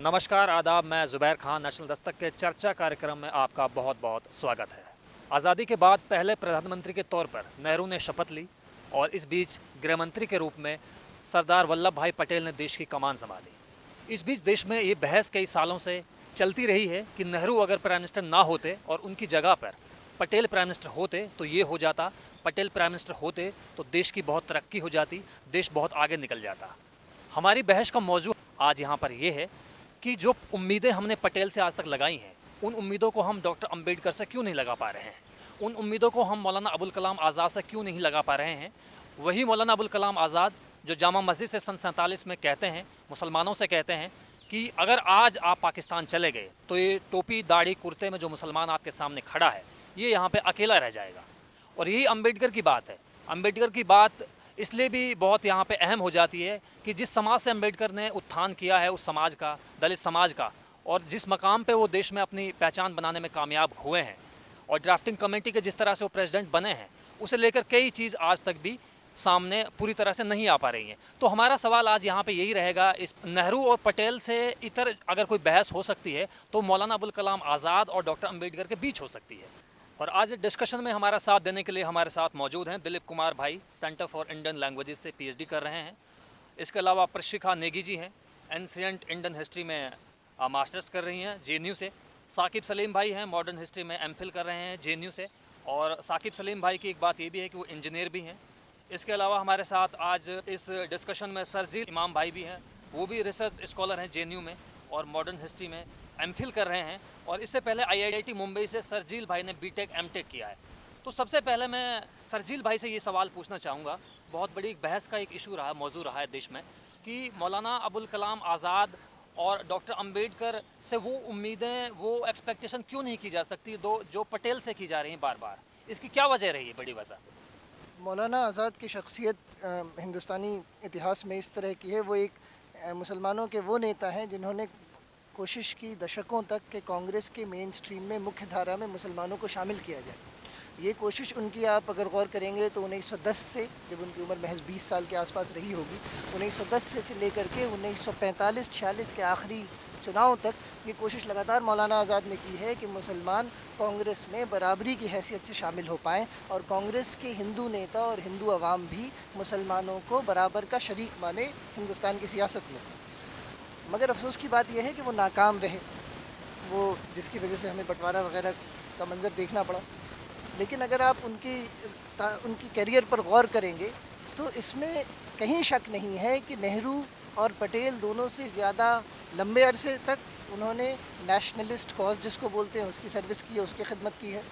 नमस्कार आदाब, मैं ज़ुबैर खान। नेशनल दस्तक के चर्चा कार्यक्रम में आपका बहुत बहुत स्वागत है। आज़ादी के बाद पहले प्रधानमंत्री के तौर पर नेहरू ने शपथ ली और इस बीच गृहमंत्री के रूप में सरदार वल्लभ भाई पटेल ने देश की कमान संभाली। इस बीच देश में ये बहस कई सालों से चलती रही है कि नेहरू अगर प्राइम मिनिस्टर ना होते और उनकी जगह पर पटेल प्राइम मिनिस्टर होते तो ये हो जाता, पटेल प्राइम मिनिस्टर होते तो देश की बहुत तरक्की हो जाती, देश बहुत आगे निकल जाता। हमारी बहस का मौजू आज यहाँ पर यह है कि जो उम्मीदें हमने पटेल से आज तक लगाई हैं, उन उम्मीदों को हम डॉक्टर अंबेडकर से क्यों नहीं लगा पा रहे हैं, उन उम्मीदों को हम मौलाना अबुल कलाम आज़ाद से क्यों नहीं लगा पा रहे हैं। वही मौलाना अबुल कलाम आज़ाद जो जामा मस्जिद से सन 47 में कहते हैं, मुसलमानों से कहते हैं कि अगर आज आप पाकिस्तान चले गए तो ये टोपी दाढ़ी कुर्ते में जो मुसलमान आपके सामने खड़ा है ये यहाँ पे अकेला रह जाएगा। और यही अंबेडकर की बात है। अंबेडकर की बात इसलिए भी बहुत यहाँ पे अहम हो जाती है कि जिस समाज से अंबेडकर ने उत्थान किया है, उस समाज का, दलित समाज का, और जिस मकाम पे वो देश में अपनी पहचान बनाने में कामयाब हुए हैं और ड्राफ्टिंग कमेटी के जिस तरह से वो प्रेसिडेंट बने हैं, उसे लेकर कई चीज़ आज तक भी सामने पूरी तरह से नहीं आ पा रही हैं। तो हमारा सवाल आज यहाँ पे यही रहेगा, इस नेहरू और पटेल से इतर अगर कोई बहस हो सकती है तो मौलाना अबुल कलाम आज़ाद और डॉक्टर अंबेडकर के बीच हो सकती है। और आज डिस्कशन में हमारा साथ देने के लिए हमारे साथ मौजूद हैं दिलीप कुमार भाई, सेंटर फॉर इंडियन लैंग्वेजेस से पीएचडी कर रहे हैं। इसके अलावा प्रशिखा नेगी जी हैं, एंशिएंट इंडियन हिस्ट्री में मास्टर्स कर रही हैं जेएनयू से। साकिब सलीम भाई हैं, मॉडर्न हिस्ट्री में एमफिल कर रहे हैं जेएनयू से। और साकिब सलीम भाई की एक बात ये भी है कि वो इंजीनियर भी हैं। इसके अलावा हमारे साथ आज इस डिस्कशन में सरजील इमाम भाई भी हैं, वो भी रिसर्च स्कॉलर हैं जेएनयू में और मॉडर्न हिस्ट्री में एमफिल कर रहे हैं। और इससे पहले आईआईटी मुंबई से सरजील भाई ने बीटेक एमटेक किया है। तो सबसे पहले मैं सरजील भाई से ये सवाल पूछना चाहूँगा, बहुत बड़ी बहस का एक इशू रहा, मौजू रहा है देश में, कि मौलाना अबुल कलाम आज़ाद और डॉक्टर अंबेडकर से वो उम्मीदें, वो एक्सपेक्टेशन क्यों नहीं की जा सकती दो जो पटेल से की जा रही हैं बार बार। इसकी क्या वजह रही है, बड़ी वजह? मौलाना आज़ाद की शख्सियत हिंदुस्तानी इतिहास में इस तरह की है। वो एक मुसलमानों के वो नेता हैं जिन्होंने कोशिश की दशकों तक कि कांग्रेस के मेन स्ट्रीम में, मुख्य धारा में मुसलमानों को शामिल किया जाए। ये कोशिश उनकी आप अगर गौर करेंगे तो 1910 से, जब उनकी उम्र महज 20 साल के आसपास रही होगी, 1910 से लेकर के 1945-46 के आखिरी चुनाव तक ये कोशिश लगातार मौलाना आज़ाद ने की है कि मुसलमान कांग्रेस में बराबरी की हैसियत से शामिल हो पाएँ और कांग्रेस के हिंदू नेता और हिंदू अवाम भी मुसलमानों को बराबर का शरीक माने हिंदुस्तान की सियासत में। मगर अफसोस की बात यह है कि वो नाकाम रहे, वो जिसकी वजह से हमें बंटवारा वगैरह का मंजर देखना पड़ा। लेकिन अगर आप उनकी करियर पर गौर करेंगे तो इसमें कहीं शक नहीं है कि नेहरू और पटेल दोनों से ज़्यादा लंबे अरसे तक उन्होंने नेशनलिस्ट कॉज जिसको बोलते हैं उसकी सर्विस की है, उसकी खिदमत की है।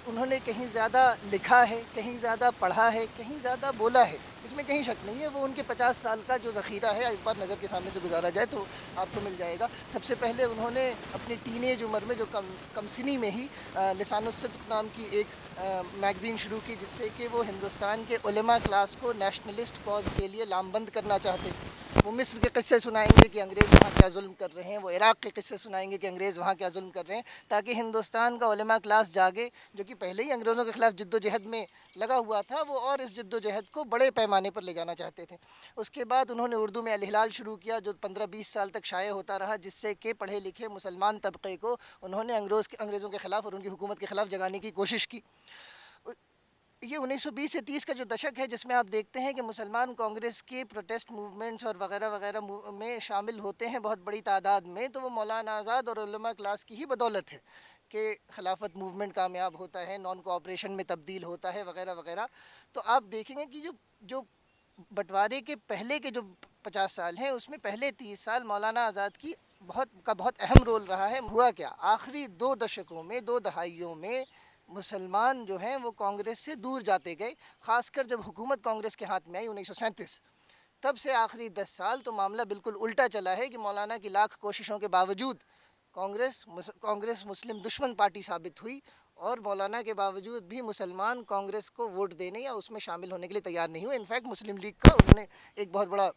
उन्होंने कहीं ज़्यादा लिखा है, कहीं ज़्यादा पढ़ा है, कहीं ज़्यादा बोला है, इसमें कहीं शक नहीं है। वो उनके 50 साल का जो ज़ख़ीरा है, एक बार नज़र के सामने से गुजारा जाए तो आपको मिल जाएगा। सबसे पहले उन्होंने अपनी टीनेज उम्र में जो कम सिनी में ही लिसानुस्सिद्क़ नाम की एक मैगज़ीन शुरू की, जिससे कि वो हिंदुस्तान के उलेमा क्लास को नेशनलिस्ट कॉज के लिए लामबंद करना चाहते। वो मिस्र के किस्से सुनाएंगे कि अंग्रेज़ वहाँ क्या जुल्म कर रहे हैं, वो इराक़ के किस्से सुनाएंगे कि अंग्रेज़ वहाँ क्या जुल्म कर रहे हैं, ताकि हिंदुस्तान का उलेमा क्लास जागे, जो कि पहले ही अंग्रेज़ों के ख़िलाफ़ जद्दोजहद में लगा हुआ था, वो और इस जद्दोजहद को बड़े पैमाने पर ले जाना चाहते थे। उसके बाद उन्होंने उर्दू में अल-हिलाल शुरू किया, जो 15-20 साल तक शाये होता रहा, जिससे कि पढ़े लिखे मुसलमान तबके को उन्होंने अंग्रेज़ों के ख़िलाफ़ और उनकी हुकूमत के ख़िलाफ़ जगाने की कोशिश की। ये 1920 से 30 का जो दशक है, जिसमें आप देखते हैं कि मुसलमान कांग्रेस के प्रोटेस्ट मूवमेंट्स और वगैरह वगैरह में शामिल होते हैं बहुत बड़ी तादाद में, तो वो मौलाना आज़ाद और उलमा क्लास की ही बदौलत है कि खिलाफत मूवमेंट कामयाब होता है, नॉन कोऑपरेशन में तब्दील होता है, वगैरह वगैरह। तो आप देखेंगे कि जो बंटवारे के पहले के जो 50 साल हैं, उसमें पहले 30 साल मौलाना आज़ाद की बहुत अहम रोल रहा है। हुआ क्या, आखिरी 2 दशकों में, 2 दहाइयों में मुसलमान जो हैं वो कांग्रेस से दूर जाते गए। ख़ासकर जब हुकूमत कांग्रेस के हाथ में आई 1937, तब से आखिरी 10 साल तो मामला बिल्कुल उल्टा चला है कि मौलाना की लाख कोशिशों के बावजूद कांग्रेस मुस्लिम दुश्मन पार्टी साबित हुई और मौलाना के बावजूद भी मुसलमान कांग्रेस को वोट देने या उसमें शामिल होने के लिए तैयार नहीं हुए। इनफैक्ट मुस्लिम लीग का उन्होंने एक बहुत बड़ा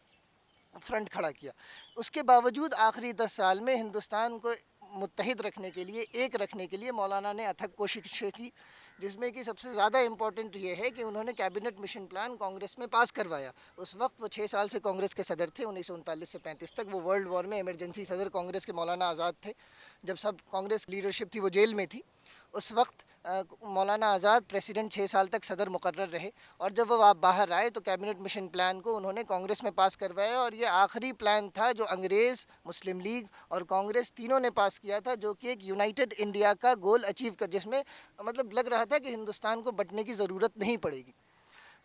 फ्रंट खड़ा किया। उसके बावजूद आखिरी 10 साल में हिंदुस्तान को मुत्तहिद रखने के लिए, एक रखने के लिए मौलाना ने अथक कोशिशें की, जिसमें कि सबसे ज़्यादा इम्पोर्टेंट ये है कि उन्होंने कैबिनेट मिशन प्लान कांग्रेस में पास करवाया। उस वक्त वो 6 साल से कांग्रेस के सदर थे, 1939 से 35 तक। वो वर्ल्ड वॉर में इमरजेंसी सदर कांग्रेस के मौलाना आज़ाद थे। जब सब कांग्रेस लीडरशिप थी वो जेल में थी, उस वक्त मौलाना आज़ाद प्रेसिडेंट 6 साल तक सदर मुकर्रर रहे, और जब वो आप बाहर आए तो कैबिनेट मिशन प्लान को उन्होंने कांग्रेस में पास करवाया। और ये आखिरी प्लान था जो अंग्रेज़, मुस्लिम लीग और कांग्रेस तीनों ने पास किया था, जो कि एक यूनाइटेड इंडिया का गोल अचीव कर, जिसमें मतलब लग रहा था कि हिंदुस्तान को बंटने की ज़रूरत नहीं पड़ेगी।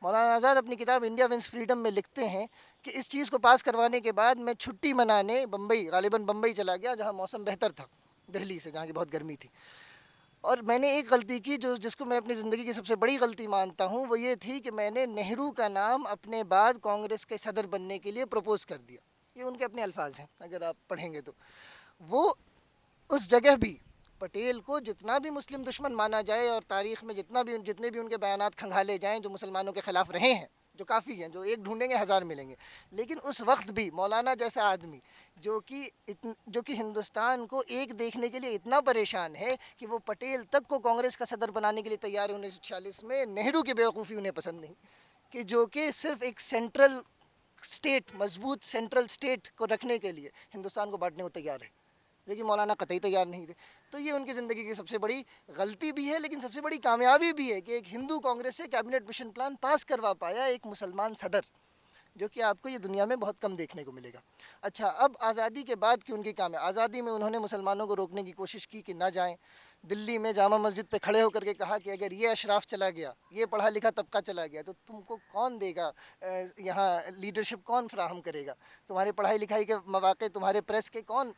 मौलाना आज़ाद अपनी किताब इंडिया विंस फ्रीडम में लिखते हैं कि इस चीज़ को पास करवाने के बाद मैं छुट्टी मनाने बम्बई, गालिबन बम्बई चला गया, जहाँ मौसम बेहतर था दिल्ली से, जहाँ की बहुत गर्मी थी। और मैंने एक गलती की जो जिसको मैं अपनी ज़िंदगी की सबसे बड़ी गलती मानता हूँ, वो ये थी कि मैंने नेहरू का नाम अपने बाद कांग्रेस के सदर बनने के लिए प्रपोज़ कर दिया। ये उनके अपने अल्फाज हैं, अगर आप पढ़ेंगे तो। वो उस जगह भी पटेल को जितना भी मुस्लिम दुश्मन माना जाए और तारीख़ में जितने भी उनके बयानात खंगाले जाएँ जो मुसलमानों के ख़िलाफ़ रहे हैं, जो काफ़ी हैं, जो एक ढूंढेंगे हज़ार मिलेंगे, लेकिन उस वक्त भी मौलाना जैसा आदमी जो कि हिंदुस्तान को एक देखने के लिए इतना परेशान है कि वो पटेल तक को कांग्रेस का सदर बनाने के लिए तैयार है 1946 में, नेहरू की बेवकूफ़ी उन्हें पसंद नहीं, कि जो कि सिर्फ एक सेंट्रल स्टेट, मजबूत सेंट्रल स्टेट को रखने के लिए हिंदुस्तान को बांटने को तैयार है, लेकिन मौलाना कतई तैयार नहीं थे। तो ये उनकी ज़िंदगी की सबसे बड़ी गलती भी है, लेकिन सबसे बड़ी कामयाबी भी है कि एक हिंदू कांग्रेस से कैबिनेट मिशन प्लान पास करवा पाया एक मुसलमान सदर, जो कि आपको ये दुनिया में बहुत कम देखने को मिलेगा। अच्छा, अब आज़ादी के बाद की उनकी कामयाबी, आज़ादी में उन्होंने मुसलमानों को रोकने की कोशिश की कि ना जाएं। दिल्ली में जामा मस्जिद पे खड़े होकर के कहा कि अगर ये अशराफ चला गया, ये पढ़ा लिखा तबका चला गया, तो तुमको कौन देगा, यहाँ लीडरशिप कौन फ्राहम करेगा, तुम्हारे पढ़ाई लिखाई के मौके, तुम्हारे प्रेस के कौन,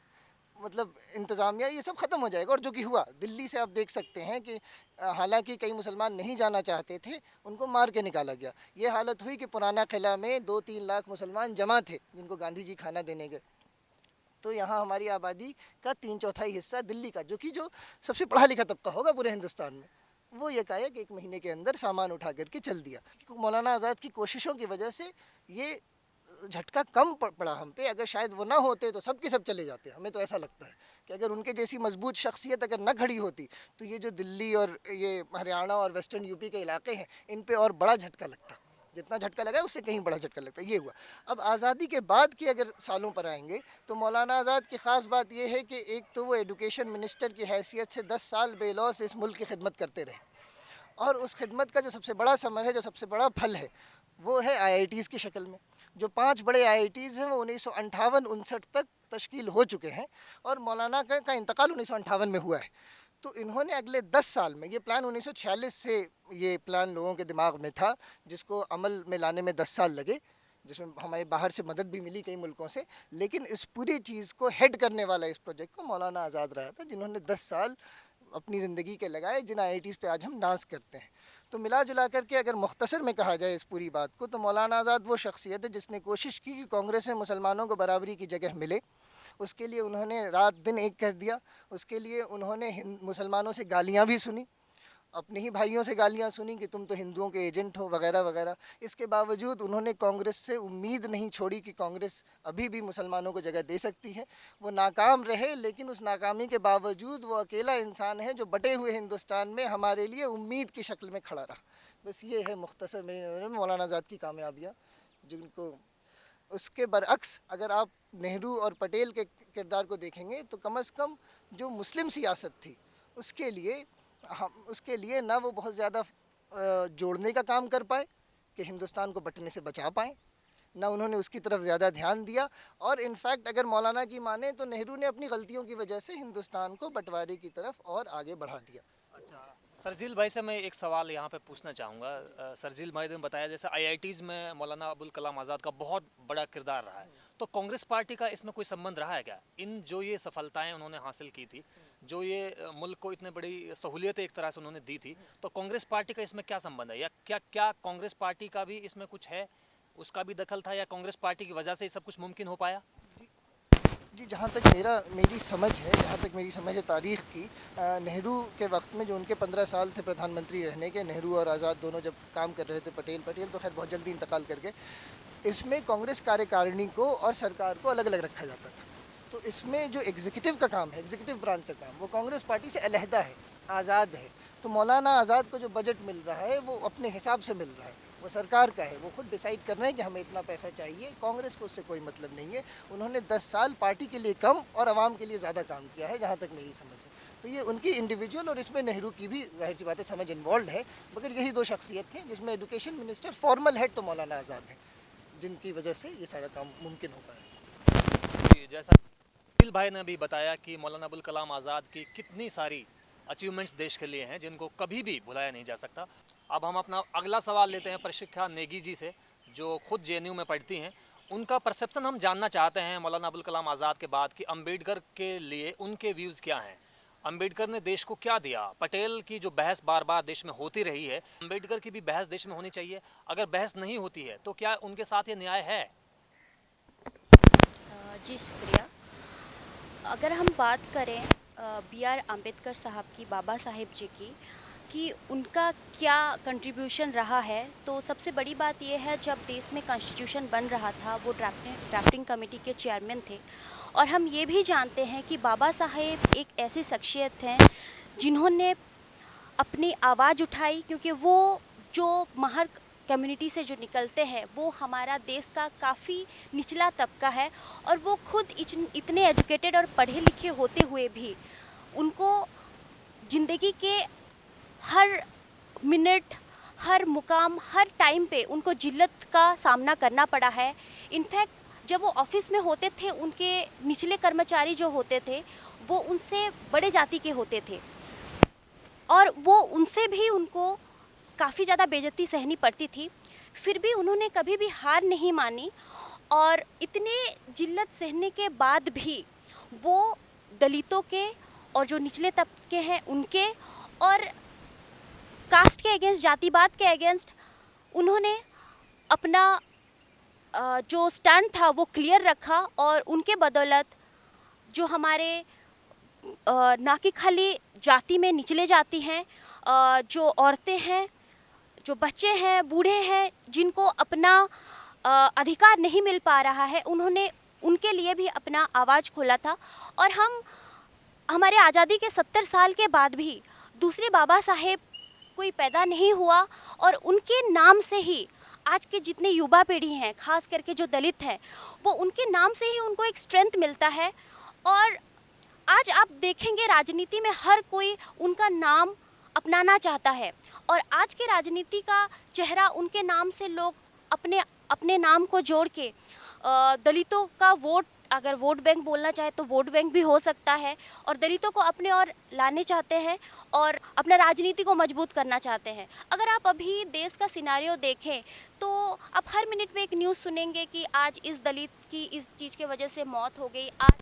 मतलब इंतज़ामिया, ये सब ख़त्म हो जाएगा। और जो कि हुआ, दिल्ली से आप देख सकते हैं कि हालांकि कई मुसलमान नहीं जाना चाहते थे, उनको मार के निकाला गया। ये हालत हुई कि पुराना किला में 2-3 लाख मुसलमान जमा थे जिनको गांधी जी खाना देने गए। तो यहाँ हमारी आबादी का 3/4 हिस्सा दिल्ली का, जो सबसे पढ़ा लिखा तबका होगा पूरे हिंदुस्तान में, वो ये कहा कि 1 महीने के अंदर सामान उठा करके चल दिया। मौलाना आज़ाद की कोशिशों की वजह से ये झटका कम पड़ा हम पे। अगर शायद वो ना होते तो सब के सब चले जाते। हमें तो ऐसा लगता है कि अगर उनके जैसी मजबूत शख्सियत अगर ना खड़ी होती तो ये जो दिल्ली और ये हरियाणा और वेस्टर्न यूपी के इलाके हैं, इन पे और बड़ा झटका लगता। जितना झटका लगा है उससे कहीं बड़ा झटका लगता। ये हुआ। अब आज़ादी के बाद की अगर सालों पर आएंगे तो मौलाना आज़ाद की ख़ास बात यह है कि एक तो वो एडुकेशन मिनिस्टर की हैसियत से 10 साल बेलौस इस मुल्क की खिदमत करते रहे, और उस खिदमत का जो सबसे बड़ा समर है, जो सबसे बड़ा फल है, वो है IITs की शक्ल में। जो 5 बड़े IITs हैं वो 1958-59 तक तश्कील हो चुके हैं, और मौलाना का इंतकाल 1958 में हुआ है। तो इन्होंने अगले 10 साल में, ये प्लान 1946 से ये प्लान लोगों के दिमाग में था, जिसको अमल में लाने में 10 साल लगे, जिसमें हमारे बाहर से मदद भी मिली कई मुल्कों से, लेकिन इस पूरी चीज़ को हेड करने वाला, इस प्रोजेक्ट को मौलाना आज़ाद रहा था, जिन्होंने 10 साल अपनी ज़िंदगी के लगाए, जिन IITs पे आज हम नाज करते हैं। तो मिला जुला करके अगर मुख्तसर में कहा जाए इस पूरी बात को, तो मौलाना आज़ाद वो शख्सियत है जिसने कोशिश की कि कांग्रेस में मुसलमानों को बराबरी की जगह मिले। उसके लिए उन्होंने रात दिन एक कर दिया। उसके लिए उन्होंने मुसलमानों से गालियाँ भी सुनी, अपने ही भाइयों से गालियाँ सुनी कि तुम तो हिंदुओं के एजेंट हो वगैरह वगैरह। इसके बावजूद उन्होंने कांग्रेस से उम्मीद नहीं छोड़ी कि कांग्रेस अभी भी मुसलमानों को जगह दे सकती है। वो नाकाम रहे, लेकिन उस नाकामी के बावजूद वो अकेला इंसान है जो बटे हुए हिंदुस्तान में हमारे लिए उम्मीद की शक्ल में खड़ा रहा। बस ये है मुख्तसर में मौलाना आज़ाद की कामयाबियाँ, जिनको उसके बरअक्स अगर आप नेहरू और पटेल के किरदार को देखेंगे तो कम से कम जो मुस्लिम सियासत थी उसके लिए ना वो बहुत ज़्यादा जोड़ने का काम कर पाए कि हिंदुस्तान को बंटने से बचा पाएँ, ना उन्होंने उसकी तरफ ज़्यादा ध्यान दिया। और इनफैक्ट अगर मौलाना की माने तो नेहरू ने अपनी गलतियों की वजह से हिंदुस्तान को बंटवारे की तरफ और आगे बढ़ा दिया। अच्छा, सरजील भाई से मैं एक सवाल यहाँ पे पूछना चाहूँगा। सरजील भाई ने बताया जैसे IITs में मौलाना अबुल कलाम आज़ाद का बहुत बड़ा किरदार रहा है, तो कांग्रेस पार्टी का इसमें कोई संबंध रहा है क्या? इन जो ये सफलताएं उन्होंने हासिल की थी, जो ये मुल्क को इतने बड़ी सहूलियतें एक तरह से उन्होंने दी थी, तो कांग्रेस पार्टी का इसमें क्या संबंध है? या क्या कांग्रेस पार्टी का भी इसमें कुछ है, उसका भी दखल था, या कांग्रेस पार्टी की वजह से ये सब कुछ मुमकिन हो पाया? जी, जहाँ तक मेरी समझ है तारीख़ की, नेहरू के वक्त में जो उनके 15 साल थे प्रधानमंत्री रहने के, नेहरू और आज़ाद दोनों जब काम कर रहे थे, पटेल तो खैर बहुत जल्दी इंतकाल करके, इसमें कांग्रेस कार्यकारिणी को और सरकार को अलग अलग रखा जाता था। तो इसमें जो एग्जीक्यूटिव का काम है, एग्जीक्यूटिव ब्रांच का काम, वो कांग्रेस पार्टी से अलहदा है, आज़ाद है। तो मौलाना आज़ाद को जो बजट मिल रहा है वो अपने हिसाब से मिल रहा है, वो सरकार का है, वो खुद डिसाइड कर रहे हैं कि हमें इतना पैसा चाहिए। कांग्रेस को उससे कोई मतलब नहीं है। उन्होंने 10 साल पार्टी के लिए कम और आवाम के लिए ज़्यादा काम किया है, जहाँ तक मेरी समझ है। तो ये उनकी इंडिविजुअल, और इसमें नेहरू की भी जाहिर सी बात है समझ इन्वॉल्व है, मगर यही दो शख्सियत थे जिसमें एजुकेशन मिनिस्टर फॉर्मल हेड तो मौलाना आज़ाद है, जिनकी वजह से ये सारा काम मुमकिन हो पाया। जी, जैसा दिल भाई ने भी बताया कि मौलाना अबुल कलाम आज़ाद की कितनी सारी अचीवमेंट्स देश के लिए हैं जिनको कभी भी भुलाया नहीं जा सकता। अब हम अपना अगला सवाल लेते हैं प्रशिक्षा नेगी जी से, जो खुद जेएनयू में पढ़ती हैं। उनका परसेप्शन हम जानना चाहते हैं मौलाना अबुल कलाम आज़ाद के बाद कि अम्बेडकर के लिए उनके व्यूज़ क्या हैं। अम्बेडकर ने देश को क्या दिया। पटेल की जो बहस बार बार देश में होती रही है, अम्बेडकर की भी बहस देश में होनी चाहिए। अगर बहस नहीं होती है तो क्या उनके साथ ये न्याय है? जी शुक्रिया। अगर हम बात करें बी आर अम्बेडकर साहब की, बाबा साहेब जी की, कि उनका क्या कंट्रीब्यूशन रहा है, तो सबसे बड़ी बात यह है जब देश में कॉन्स्टिट्यूशन बन रहा था वो ड्राफ्टिंग कमेटी के चेयरमैन थे। और हम ये भी जानते हैं कि बाबा साहेब एक ऐसी शख्सियत हैं जिन्होंने अपनी आवाज़ उठाई, क्योंकि वो जो महर कम्युनिटी से जो निकलते हैं वो हमारा देश का काफ़ी निचला तबका है, और वो खुद इतने एजुकेटेड और पढ़े लिखे होते हुए भी उनको ज़िंदगी के हर मिनट, हर मुकाम, हर टाइम पे उनको जिल्लत का सामना करना पड़ा है। इनफैक्ट जब वो ऑफिस में होते थे, उनके निचले कर्मचारी जो होते थे वो उनसे बड़े जाति के होते थे, और वो उनसे भी उनको काफ़ी ज़्यादा बेइज्जती सहनी पड़ती थी। फिर भी उन्होंने कभी भी हार नहीं मानी, और इतने जिल्लत सहने के बाद भी वो दलितों के और जो निचले तबके हैं उनके और कास्ट के अगेंस्ट, जातिवाद के अगेंस्ट उन्होंने अपना जो स्टैंड था वो क्लियर रखा। और उनके बदौलत जो हमारे ना कि खाली जाति में निचले जाति हैं, जो औरतें हैं, जो बच्चे हैं, बूढ़े हैं, जिनको अपना अधिकार नहीं मिल पा रहा है, उन्होंने उनके लिए भी अपना आवाज़ खोला था। और हमारे आज़ादी के 70 साल के बाद भी दूसरे बाबा साहेब कोई पैदा नहीं हुआ, और उनके नाम से ही आज के जितने युवा पीढ़ी हैं, खास करके जो दलित हैं, वो उनके नाम से ही उनको एक स्ट्रेंथ मिलता है। और आज आप देखेंगे राजनीति में हर कोई उनका नाम अपनाना चाहता है, और आज के राजनीति का चेहरा उनके नाम से लोग अपने अपने नाम को जोड़ के दलितों का वोट, अगर वोट बैंक बोलना चाहे तो वोट बैंक भी हो सकता है, और दलितों को अपने और लाने चाहते हैं और अपना राजनीति को मजबूत करना चाहते हैं। अगर आप अभी देश का सिनारियो देखें तो आप हर मिनट में एक न्यूज़ सुनेंगे कि आज इस दलित की इस चीज़ के वजह से मौत हो गई, आज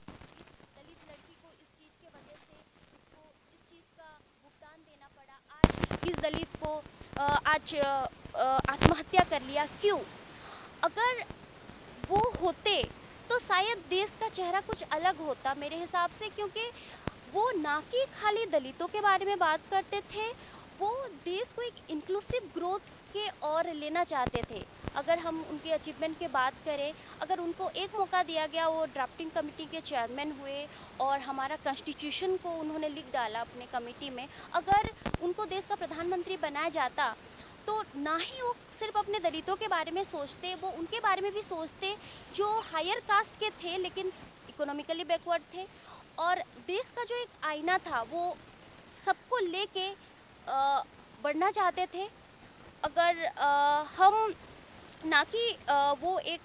दलित लड़की को इस चीज़ के वजह से उसको इस चीज़ का भुगतान देना पड़ा, आज इस दलित को आज आत्महत्या कर लिया। क्यों? अगर वो होते तो शायद देश का चेहरा कुछ अलग होता मेरे हिसाब से, क्योंकि वो ना कि खाली दलितों के बारे में बात करते थे, वो देश को एक इंक्लूसिव ग्रोथ के और लेना चाहते थे। अगर हम उनके अचीवमेंट की बात करें, अगर उनको एक मौका दिया गया, वो ड्राफ्टिंग कमेटी के चेयरमैन हुए और हमारा कॉन्स्टिट्यूशन को उन्होंने लिख डाला अपने कमेटी में, अगर उनको देश का प्रधानमंत्री बनाया जाता तो ना ही वो सिर्फ अपने दलितों के बारे में सोचते, वो उनके बारे में भी सोचते जो हायर कास्ट के थे लेकिन इकोनॉमिकली बैकवर्ड थे। और देश का जो एक आईना था वो सबको लेके बढ़ना चाहते थे। अगर हम ना कि वो एक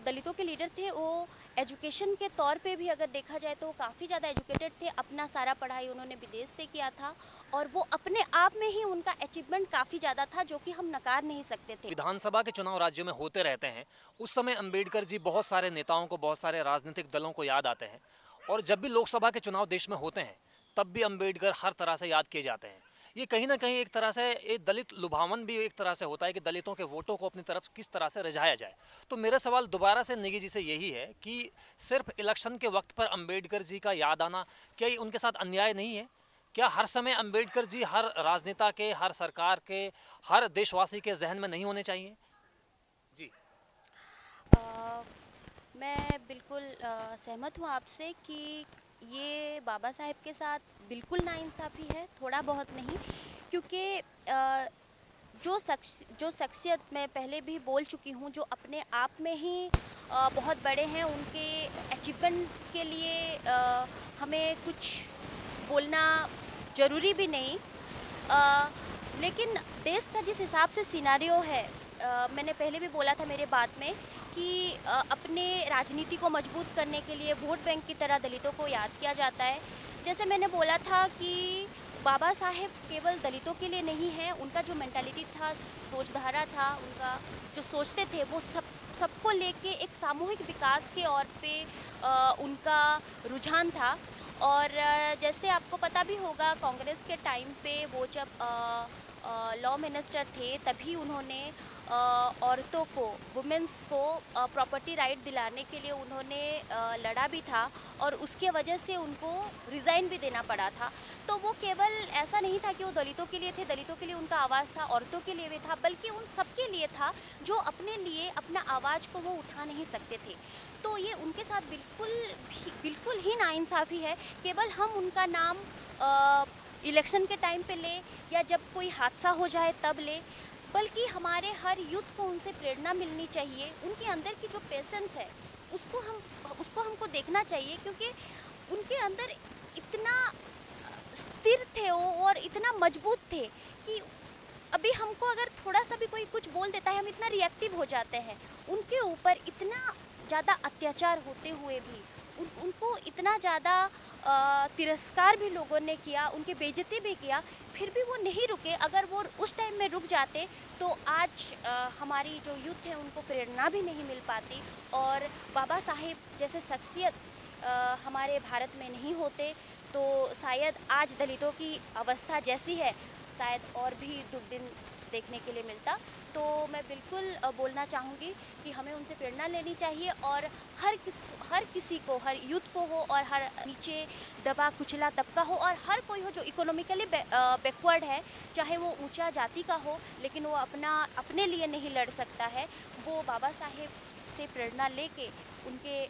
दलितों के लीडर थे, वो एजुकेशन के तौर पे भी अगर देखा जाए तो काफ़ी ज़्यादा एजुकेटेड थे, अपना सारा पढ़ाई उन्होंने विदेश से किया था, और वो अपने आप में ही उनका अचीवमेंट काफ़ी ज़्यादा था जो कि हम नकार नहीं सकते थे। विधानसभा के चुनाव राज्यों में होते रहते हैं, उस समय अंबेडकर जी बहुत सारे नेताओं को, बहुत सारे राजनीतिक दलों को याद आते हैं, और जब भी लोकसभा के चुनाव देश में होते हैं तब भी अंबेडकर हर तरह से याद किए जाते हैं। ये कहीं ना कहीं एक तरह से एक दलित लुभावन भी एक तरह से होता है कि दलितों के वोटों को अपनी तरफ किस तरह से रिझाया जाए। तो मेरा सवाल दोबारा से नेगी जी से यही है कि सिर्फ इलेक्शन के वक्त पर अंबेडकर जी का याद आना क्या ये उनके साथ अन्याय नहीं है? क्या हर समय अंबेडकर जी हर राजनेता के, हर सरकार के, हर देशवासी के जहन में नहीं होने चाहिए? जी। मैं बिल्कुल सहमत हूँ आपसे कि ये बाबा साहेब के साथ बिल्कुल नाइंसाफ़ी है, थोड़ा बहुत नहीं, क्योंकि जो शख्सियत मैं पहले भी बोल चुकी हूँ, जो अपने आप में ही बहुत बड़े हैं, उनके अचीवमेंट के लिए हमें कुछ बोलना ज़रूरी भी नहीं। लेकिन देश का जिस हिसाब से सिनारियो है, मैंने पहले भी बोला था मेरे बात में कि अपने राजनीति को मजबूत करने के लिए वोट बैंक की तरह दलितों को याद किया जाता है। जैसे मैंने बोला था कि बाबा साहेब केवल दलितों के लिए नहीं है, उनका जो मेंटालिटी था, सोचधारा था, उनका जो सोचते थे, वो सबको लेके एक सामूहिक विकास के ओर पे उनका रुझान था। और जैसे आपको पता भी होगा, कांग्रेस के टाइम पे वो जब लॉ मिनिस्टर थे, तभी उन्होंने औरतों को, वुमेंस को प्रॉपर्टी राइट दिलाने के लिए उन्होंने लड़ा भी था, और उसके वजह से उनको रिज़ाइन भी देना पड़ा था। तो वो केवल ऐसा नहीं था कि वो दलितों के लिए थे, दलितों के लिए उनका आवाज़ था, औरतों के लिए भी था, बल्कि उन सबके लिए था जो अपने लिए अपना आवाज़ को वो उठा नहीं सकते थे। तो ये उनके साथ बिल्कुल ही नाइंसाफ़ी है। केवल हम उनका नाम इलेक्शन के टाइम पे ले, या जब कोई हादसा हो जाए तब ले, बल्कि हमारे हर यूथ को उनसे प्रेरणा मिलनी चाहिए। उनके अंदर की जो पेशेंस है, उसको हमको देखना चाहिए, क्योंकि उनके अंदर इतना स्थिर थे वो, और इतना मजबूत थे कि अभी हमको अगर थोड़ा सा भी कोई कुछ बोल देता है, हम इतना रिएक्टिव हो जाते हैं। उनके ऊपर इतना ज़्यादा अत्याचार होते हुए भी, उनको इतना ज़्यादा तिरस्कार भी लोगों ने किया, उनकी बेइज्जती भी किया, फिर भी वो नहीं रुके। अगर वो उस टाइम में रुक जाते तो आज हमारी जो यूथ है उनको प्रेरणा भी नहीं मिल पाती, और बाबा साहेब जैसे शख्सियत हमारे भारत में नहीं होते तो शायद आज दलितों की अवस्था जैसी है, शायद और भी दुख दिन देखने के लिए मिलता। तो मैं बिल्कुल बोलना चाहूँगी कि हमें उनसे प्रेरणा लेनी चाहिए, और हर किसी को, हर यूथ को हो, और हर नीचे दबा कुचला तबका हो, और हर कोई हो जो इकोनॉमिकली बैकवर्ड है, चाहे वो ऊंचा जाति का हो, लेकिन वो अपने लिए नहीं लड़ सकता है, वो बाबा साहेब से प्रेरणा लेके उनके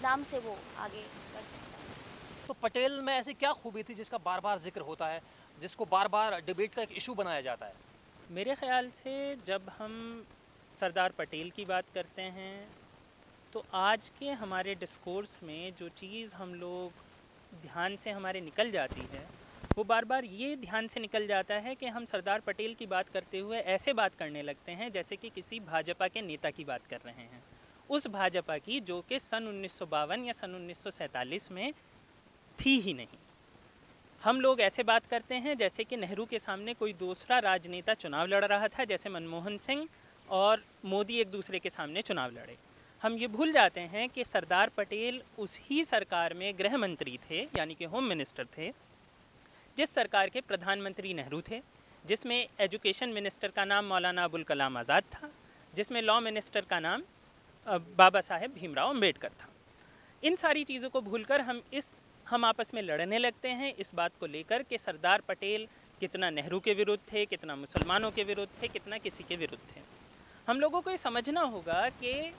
नाम से वो आगे बढ़ सकता है। तो पटेल में ऐसी क्या खूबी थी जिसका बार बार जिक्र होता है, जिसको बार बार डिबेट का एक इशू बनाया जाता है? मेरे ख़्याल से जब हम सरदार पटेल की बात करते हैं, तो आज के हमारे डिस्कोर्स में जो चीज़ हम लोग ध्यान से हमारे निकल जाती है, वो बार बार ये ध्यान से निकल जाता है कि हम सरदार पटेल की बात करते हुए ऐसे बात करने लगते हैं जैसे कि किसी भाजपा के नेता की बात कर रहे हैं, उस भाजपा की जो कि सन 1952 या सन 1947 में थी ही नहीं। हम लोग ऐसे बात करते हैं जैसे कि नेहरू के सामने कोई दूसरा राजनेता चुनाव लड़ रहा था, जैसे मनमोहन सिंह और मोदी एक दूसरे के सामने चुनाव लड़े। हम ये भूल जाते हैं कि सरदार पटेल उस ही सरकार में गृह मंत्री थे, यानी कि होम मिनिस्टर थे, जिस सरकार के प्रधानमंत्री नेहरू थे, जिसमें एजुकेशन मिनिस्टर का नाम मौलाना अबुल कलाम आज़ाद था, जिसमें लॉ मिनिस्टर का नाम बाबा साहेब भीमराव अम्बेडकर था। इन सारी चीज़ों को भूलकर हम आपस में लड़ने लगते हैं इस बात को लेकर कि सरदार पटेल कितना नेहरू के विरुद्ध थे, कितना मुसलमानों के विरुद्ध थे, कितना किसी के विरुद्ध थे। हम लोगों को ये समझना होगा कि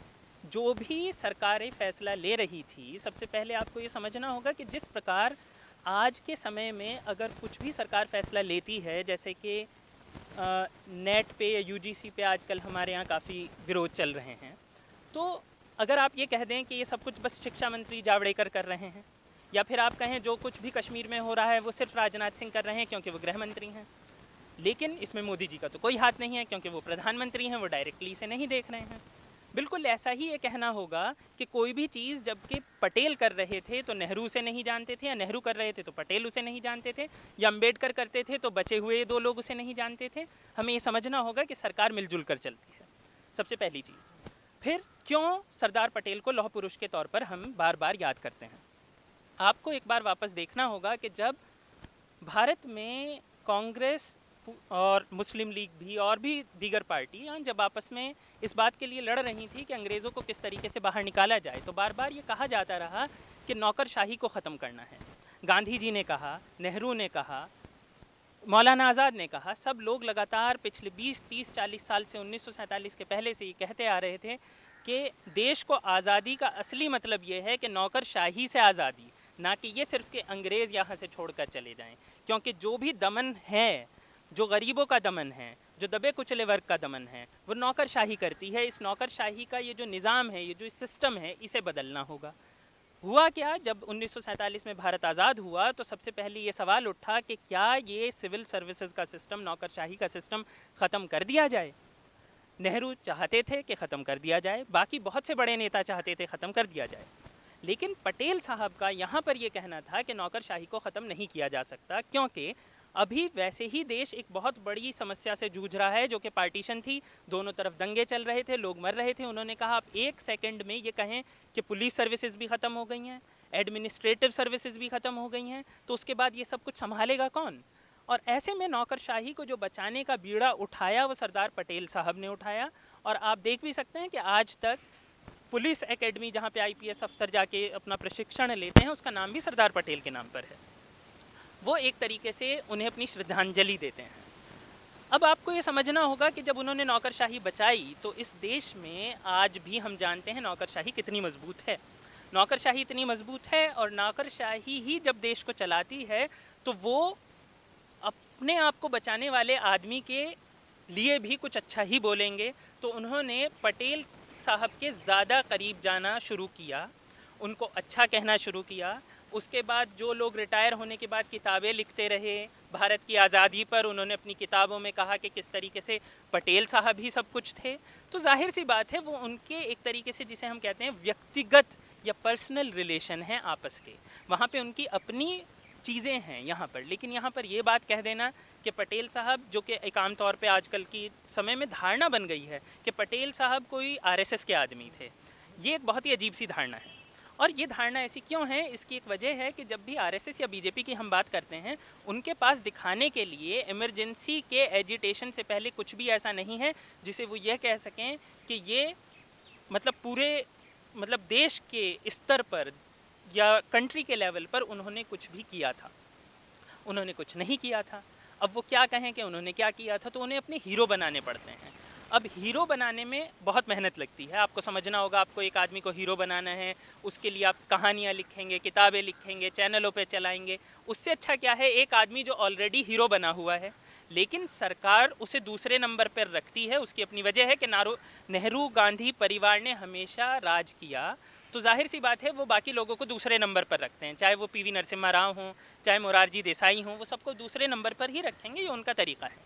जो भी सरकारें फैसला ले रही थी, सबसे पहले आपको ये समझना होगा कि जिस प्रकार आज के समय में अगर कुछ भी सरकार फैसला लेती है, जैसे कि नेट पे या यूजीसी पे आजकल हमारे यहाँ काफ़ी विरोध चल रहे हैं, तो अगर आप ये कह दें कि ये सब कुछ बस शिक्षा मंत्री जावड़ेकर कर रहे हैं, या फिर आप कहें जो कुछ भी कश्मीर में हो रहा है वो सिर्फ राजनाथ सिंह कर रहे हैं क्योंकि वो गृह मंत्री हैं, लेकिन इसमें मोदी जी का तो कोई हाथ नहीं है क्योंकि वो प्रधानमंत्री हैं, वो डायरेक्टली इसे नहीं देख रहे हैं। बिल्कुल ऐसा ही ये कहना होगा कि कोई भी चीज़ जबकि पटेल कर रहे थे तो नेहरू उसे नहीं जानते थे, या नेहरू कर रहे थे तो पटेल उसे नहीं जानते थे, या अम्बेडकर करते थे तो बचे हुए 2 लोग उसे नहीं जानते थे। हमें ये समझना होगा कि सरकार मिलजुल कर चलती है, सबसे पहली चीज़। फिर क्यों सरदार पटेल को लौह पुरुष के तौर पर हम बार बार याद करते हैं? आपको एक बार वापस देखना होगा कि जब भारत में कांग्रेस और मुस्लिम लीग भी और भी दीगर पार्टियां जब आपस में इस बात के लिए लड़ रही थी कि अंग्रेज़ों को किस तरीके से बाहर निकाला जाए, तो बार बार ये कहा जाता रहा कि नौकरशाही को ख़त्म करना है। गांधी जी ने कहा, नेहरू ने कहा, मौलाना आज़ाद ने कहा, सब लोग लगातार पिछले 20, 30, 40 साल से 1947 के पहले से ये कहते आ रहे थे कि देश को आज़ादी का असली मतलब ये है कि नौकरशाही से आज़ादी, ना कि ये सिर्फ कि अंग्रेज़ यहाँ से छोड़कर चले जाएं। क्योंकि जो भी दमन है, जो गरीबों का दमन है, जो दबे कुचले वर्ग का दमन है, वो नौकरशाही करती है। इस नौकरशाही का ये जो निज़ाम है, ये जो सिस्टम है, इसे बदलना होगा। हुआ क्या, जब 1947 में भारत आज़ाद हुआ तो सबसे पहले ये सवाल उठा कि क्या ये सिविल सर्विसेज का सिस्टम, नौकरशाही का सिस्टम ख़त्म कर दिया जाए। नेहरू चाहते थे कि ख़त्म कर दिया जाए, बाकी बहुत से बड़े नेता चाहते थे ख़त्म कर दिया जाए, लेकिन पटेल साहब का यहाँ पर ये कहना था कि नौकरशाही को ख़त्म नहीं किया जा सकता, क्योंकि अभी वैसे ही देश एक बहुत बड़ी समस्या से जूझ रहा है, जो कि पार्टीशन थी। दोनों तरफ दंगे चल रहे थे, लोग मर रहे थे। उन्होंने कहा आप एक सेकंड में ये कहें कि पुलिस सर्विसेज भी ख़त्म हो गई हैं, एडमिनिस्ट्रेटिव सर्विसेज भी ख़त्म हो गई हैं, तो उसके बाद ये सब कुछ संभालेगा कौन। और ऐसे में नौकरशाही को जो बचाने का बीड़ा उठाया वो सरदार पटेल साहब ने उठाया। और आप देख भी सकते हैं कि आज तक पुलिस एकेडमी, जहाँ पे आईपीएस अफसर जाके अपना प्रशिक्षण लेते हैं, उसका नाम भी सरदार पटेल के नाम पर है। वो एक तरीके से उन्हें अपनी श्रद्धांजलि देते हैं। अब आपको ये समझना होगा कि जब उन्होंने नौकरशाही बचाई तो इस देश में आज भी हम जानते हैं नौकरशाही कितनी मजबूत है। नौकरशाही इतनी मजबूत है, और नौकरशाही ही जब देश को चलाती है तो वो अपने आप को बचाने वाले आदमी के लिए भी कुछ अच्छा ही बोलेंगे। तो उन्होंने पटेल साहब के ज़्यादा करीब जाना शुरू किया, उनको अच्छा कहना शुरू किया। उसके बाद जो लोग रिटायर होने के बाद किताबें लिखते रहे भारत की आज़ादी पर, उन्होंने अपनी किताबों में कहा कि किस तरीके से पटेल साहब ही सब कुछ थे। तो जाहिर सी बात है वो उनके एक तरीके से, जिसे हम कहते हैं व्यक्तिगत या पर्सनल रिलेशन हैं आपस के, वहाँ पे उनकी अपनी चीज़ें हैं यहाँ पर। लेकिन यहाँ पर ये बात कह देना कि पटेल साहब, जो कि एक आम तौर पे आजकल की समय में धारणा बन गई है कि पटेल साहब कोई आरएसएस के आदमी थे, ये एक बहुत ही अजीब सी धारणा है। और ये धारणा ऐसी क्यों है, इसकी एक वजह है कि जब भी आरएसएस या बीजेपी की हम बात करते हैं, उनके पास दिखाने के लिए इमरजेंसी के एजिटेशन से पहले कुछ भी ऐसा नहीं है जिसे वो ये कह सकें कि ये पूरे देश के स्तर पर या कंट्री के लेवल पर उन्होंने कुछ भी किया था। उन्होंने कुछ नहीं किया था। अब वो क्या कहें कि उन्होंने क्या किया था, तो उन्हें अपने हीरो बनाने पड़ते हैं। अब हीरो बनाने में बहुत मेहनत लगती है। आपको समझना होगा, आपको एक आदमी को हीरो बनाना है, उसके लिए आप कहानियाँ लिखेंगे, किताबें लिखेंगे, चैनलों पे चलाएंगे। उससे अच्छा क्या है, एक आदमी जो ऑलरेडी हीरो बना हुआ है लेकिन सरकार उसे दूसरे नंबर पर रखती है। उसकी अपनी वजह है कि नेहरू गांधी परिवार ने हमेशा राज किया, तो जाहिर सी बात है वो बाकी लोगों को दूसरे नंबर पर रखते हैं। चाहे वो पीवी नरसिम्हा राव हों, चाहे मोरारजी देसाई हों, वो सबको दूसरे नंबर पर ही रखेंगे, ये उनका तरीका है।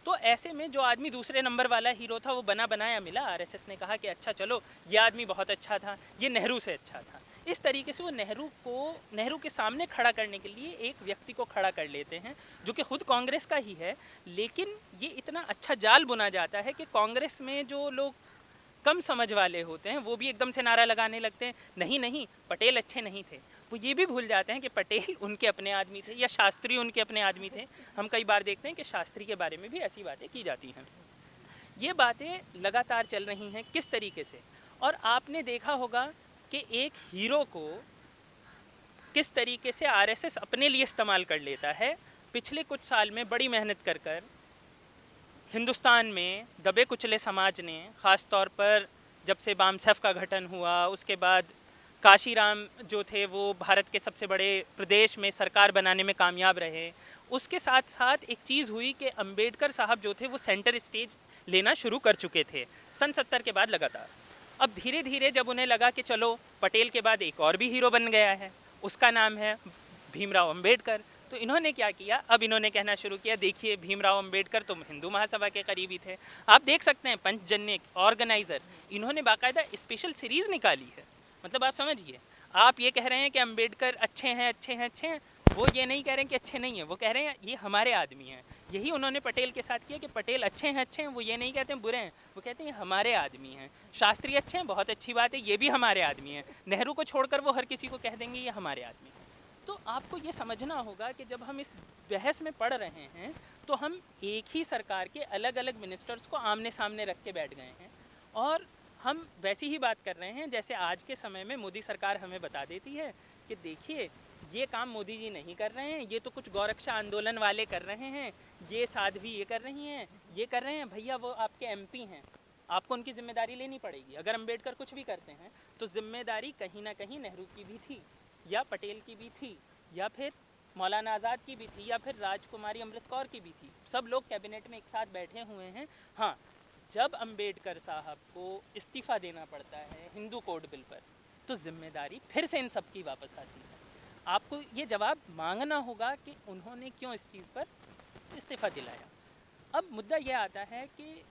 तो ऐसे में जो आदमी दूसरे नंबर वाला हीरो था वो बना बनाया मिला। आरएसएस ने कहा कि अच्छा चलो, ये आदमी बहुत अच्छा था, ये नेहरू से अच्छा था। इस तरीके से वो नेहरू के सामने खड़ा करने के लिए एक व्यक्ति को खड़ा कर लेते हैं जो कि खुद कांग्रेस का ही है। लेकिन ये इतना अच्छा जाल बुना जाता है कि कांग्रेस में जो लोग कम समझ वाले होते हैं वो भी एकदम से नारा लगाने लगते हैं, नहीं नहीं पटेल अच्छे नहीं थे। वो ये भी भूल जाते हैं कि पटेल उनके अपने आदमी थे या शास्त्री उनके अपने आदमी थे। हम कई बार देखते हैं कि शास्त्री के बारे में भी ऐसी बातें की जाती हैं। ये बातें लगातार चल रही हैं किस तरीके से। और आपने देखा होगा कि एक हीरो को किस तरीके से आरएसएस अपने लिए इस्तेमाल कर लेता है। पिछले कुछ साल में बड़ी मेहनत कर कर हिंदुस्तान में दबे कुचले समाज ने, ख़ास तौर पर जब से बामसेफ का गठन हुआ, उसके बाद काशीराम जो थे वो भारत के सबसे बड़े प्रदेश में सरकार बनाने में कामयाब रहे। उसके साथ साथ एक चीज़ हुई कि अंबेडकर साहब जो थे वो सेंटर स्टेज लेना शुरू कर चुके थे सन 70 के बाद लगातार। अब धीरे धीरे जब उन्हें लगा कि चलो पटेल के बाद एक और भी हीरो बन गया है, उसका नाम है भीमराव अंबेडकर, तो इन्होंने क्या किया, अब इन्होंने कहना शुरू किया देखिए भीमराव अंबेडकर तो हिंदू महासभा के करीबी थे। आप देख सकते हैं पंचजन्य ऑर्गेनाइज़र, इन्होंने बाकायदा स्पेशल सीरीज़ निकाली है। आप समझिए, आप ये कह रहे हैं कि अंबेडकर अच्छे हैं अच्छे हैं अच्छे हैं, वो ये नहीं कह रहे हैं कि अच्छे नहीं हैं, वो कह रहे हैं ये हमारे आदमी हैं। यही उन्होंने पटेल के साथ किया कि पटेल अच्छे हैं, वो ये नहीं कहते हैं बुरे हैं, वो कहते हैं ये हमारे आदमी हैं। शास्त्री अच्छे हैं, बहुत अच्छी बात है, ये भी हमारे आदमी हैं। नेहरू को छोड़कर वो हर किसी को कह देंगे ये हमारे आदमी हैं। तो आपको ये समझना होगा कि जब हम इस बहस में पढ़ रहे हैं तो हम एक ही सरकार के अलग अलग मिनिस्टर्स को आमने सामने रख के बैठ गए हैं, और हम वैसी ही बात कर रहे हैं जैसे आज के समय में मोदी सरकार हमें बता देती है कि देखिए ये काम मोदी जी नहीं कर रहे हैं, ये तो कुछ गौरक्षा आंदोलन वाले कर रहे हैं, ये साध्वी ये कर रही हैं, ये कर रहे हैं। भैया वो आपके एमपी हैं, आपको उनकी जिम्मेदारी लेनी पड़ेगी। अगर अंबेडकर कुछ भी करते हैं तो जिम्मेदारी कहीं ना कहीं नेहरू की भी थी या पटेल की भी थी या फिर मौलाना आज़ाद की भी थी या फिर राजकुमारी अमृत कौर की भी थी। सब लोग कैबिनेट में एक साथ बैठे हुए हैं। हाँ, जब अंबेडकर साहब को इस्तीफ़ा देना पड़ता है हिंदू कोड बिल पर, तो जिम्मेदारी फिर से इन सब की वापस आती है। आपको ये जवाब मांगना होगा कि उन्होंने क्यों इस चीज़ पर इस्तीफ़ा दिलाया। अब मुद्दा ये आता है कि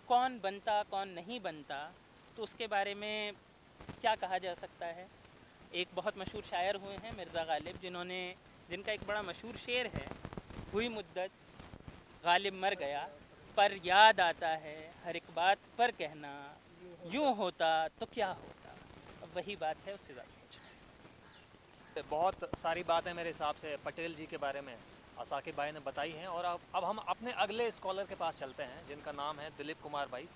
कौन बनता कौन नहीं बनता, तो उसके बारे में क्या कहा जा सकता है। एक बहुत मशहूर शायर हुए हैं मिर्ज़ा गालिब, जिनका एक बड़ा मशहूर शेर है, हुई मुद्दत गालिब मर गया पर याद आता है हर एक बात पर कहना, यूँ होता तो क्या होता। अब वही बात है, उससे ज़्यादा बहुत सारी बातें मेरे हिसाब से पटेल जी के बारे में साकिब भाई ने बताई हैं। और अब हम अपने अगले स्कॉलर के पास चलते हैं, जिनका नाम है दिलीप कुमार भाई।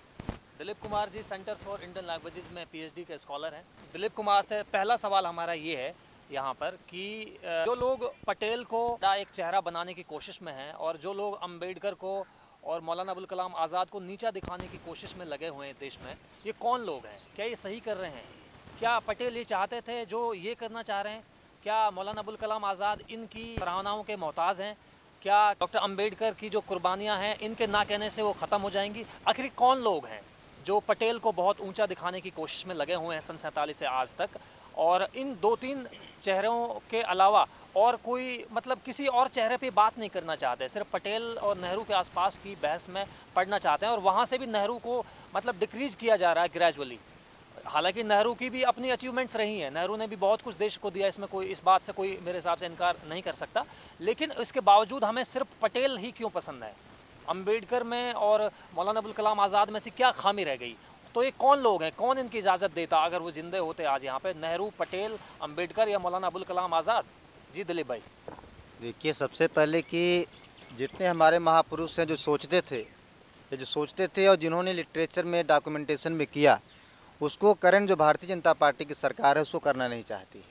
Dilip Kumar ji centre for Indian languages में पीएचडी के स्कॉलर हैं। दिलीप कुमार से पहला सवाल हमारा ये है यहाँ पर कि जो लोग पटेल को एक चेहरा बनाने की कोशिश में हैं और जो लोग अंबेडकर को और मौलाना अबुल कलाम आज़ाद को नीचा दिखाने की कोशिश में लगे हुए हैं देश में, ये कौन लोग हैं? क्या ये सही कर रहे हैं? क्या पटेल ये चाहते थे जो ये करना चाह रहे हैं? क्या मौलाना अबुल कलाम आज़ाद इनकी सराहनाओं के मोहताज हैं? क्या डॉक्टर अंबेडकर की जो कुर्बानियाँ हैं इनके ना कहने से वो ख़त्म हो जाएंगी? आखिर कौन लोग हैं जो पटेल को बहुत ऊंचा दिखाने की कोशिश में लगे हुए हैं सन 47 से आज तक, और इन 2-3 चेहरों के अलावा और कोई मतलब किसी और चेहरे पे बात नहीं करना चाहते, सिर्फ पटेल और नेहरू के आसपास की बहस में पढ़ना चाहते हैं, और वहाँ से भी नेहरू को मतलब डिक्रीज किया जा रहा है ग्रेजुअली। हालांकि नेहरू की भी अपनी अचीवमेंट्स रही हैं, नेहरू ने भी बहुत कुछ देश को दिया, इसमें कोई इस बात से कोई मेरे हिसाब से इनकार नहीं कर सकता, लेकिन इसके बावजूद हमें सिर्फ पटेल ही क्यों पसंद है? अंबेडकर में और मौलाना अबुल कलाम आज़ाद में से क्या खामी रह गई? तो ये कौन लोग हैं, कौन इनकी इजाज़त देता अगर वो जिंदे होते आज यहाँ पे? नेहरू, पटेल, अंबेडकर या मौलाना अबुल कलाम आज़ाद? जी दिलीप भाई। देखिए, सबसे पहले कि जितने हमारे महापुरुष हैं जो सोचते थे और जिन्होंने लिटरेचर में डॉक्यूमेंटेशन में किया, उसको करंट जो भारतीय जनता पार्टी की सरकार है उसको करना नहीं चाहती है।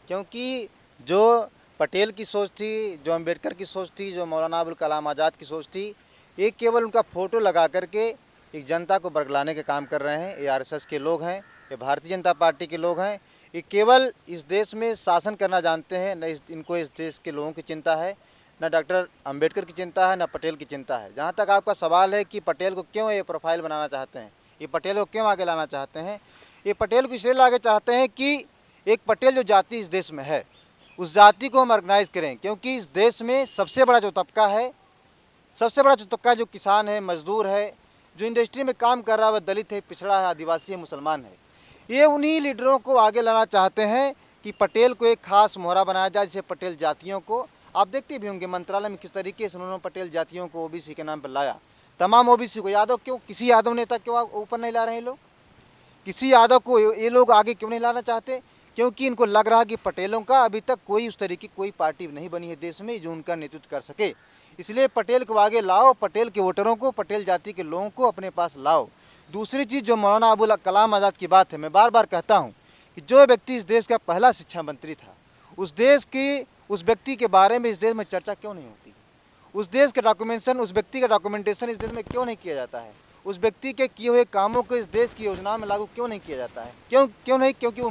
क्योंकि जो पटेल की सोच थी, जो अंबेडकर की सोच थी, जो मौलाना अबुल कलाम आज़ाद की सोच थी, एक केवल उनका फ़ोटो लगा करके एक जनता को बरगलाने के काम कर रहे हैं। ये आरएसएस के लोग हैं, ये भारतीय जनता पार्टी के लोग हैं। ये केवल इस देश में शासन करना जानते हैं, न इनको इस देश के लोगों की चिंता है, न डॉक्टर अंबेडकर की चिंता है, न पटेल की चिंता है। जहाँ तक आपका सवाल है कि पटेल को क्यों ये प्रोफाइल बनाना चाहते हैं, ये पटेल को क्यों आगे लाना चाहते हैं, ये पटेल को इसलिए आगे चाहते हैं कि एक पटेल जो जाति इस देश में है, उस जाति को हम ऑर्गेनाइज करें। क्योंकि इस देश में सबसे बड़ा जो तबका जो किसान है, मजदूर है, जो इंडस्ट्री में काम कर रहा है, वह दलित है, पिछड़ा है, आदिवासी है, मुसलमान है। ये उन्हीं लीडरों को आगे लाना चाहते हैं कि पटेल को एक खास मोहरा बनाया जाए, जैसे पटेल जातियों को आप देखते भी होंगे मंत्रालय में किस तरीके से उन्होंने पटेल जातियों को ओबीसी के नाम पर लाया। तमाम ओबीसी को यादव क्यों, किसी यादव नेता क्यों ऊपर नहीं ला रहे हैं लोग? किसी यादव को ये लोग आगे क्यों नहीं लाना चाहते? क्योंकि इनको लग रहा कि पटेलों का अभी तक कोई उस तरीके की कोई पार्टी नहीं बनी है देश में जो उनका नेतृत्व कर सके। इसलिए पटेल को आगे लाओ, पटेल के वोटरों को, पटेल जाति के लोगों को अपने पास लाओ। दूसरी चीज़ जो मौलाना अबुल कलाम आज़ाद की बात है, मैं बार बार कहता हूँ कि जो व्यक्ति इस देश का पहला शिक्षा मंत्री था, उस व्यक्ति के बारे में इस देश में चर्चा क्यों नहीं होती? उस व्यक्ति का डॉक्यूमेंटेशन इस देश में क्यों नहीं किया जाता है? उस व्यक्ति के किए हुए कामों को इस देश की योजनाओं में लागू क्यों नहीं किया जाता है? क्यों नहीं? क्योंकि वो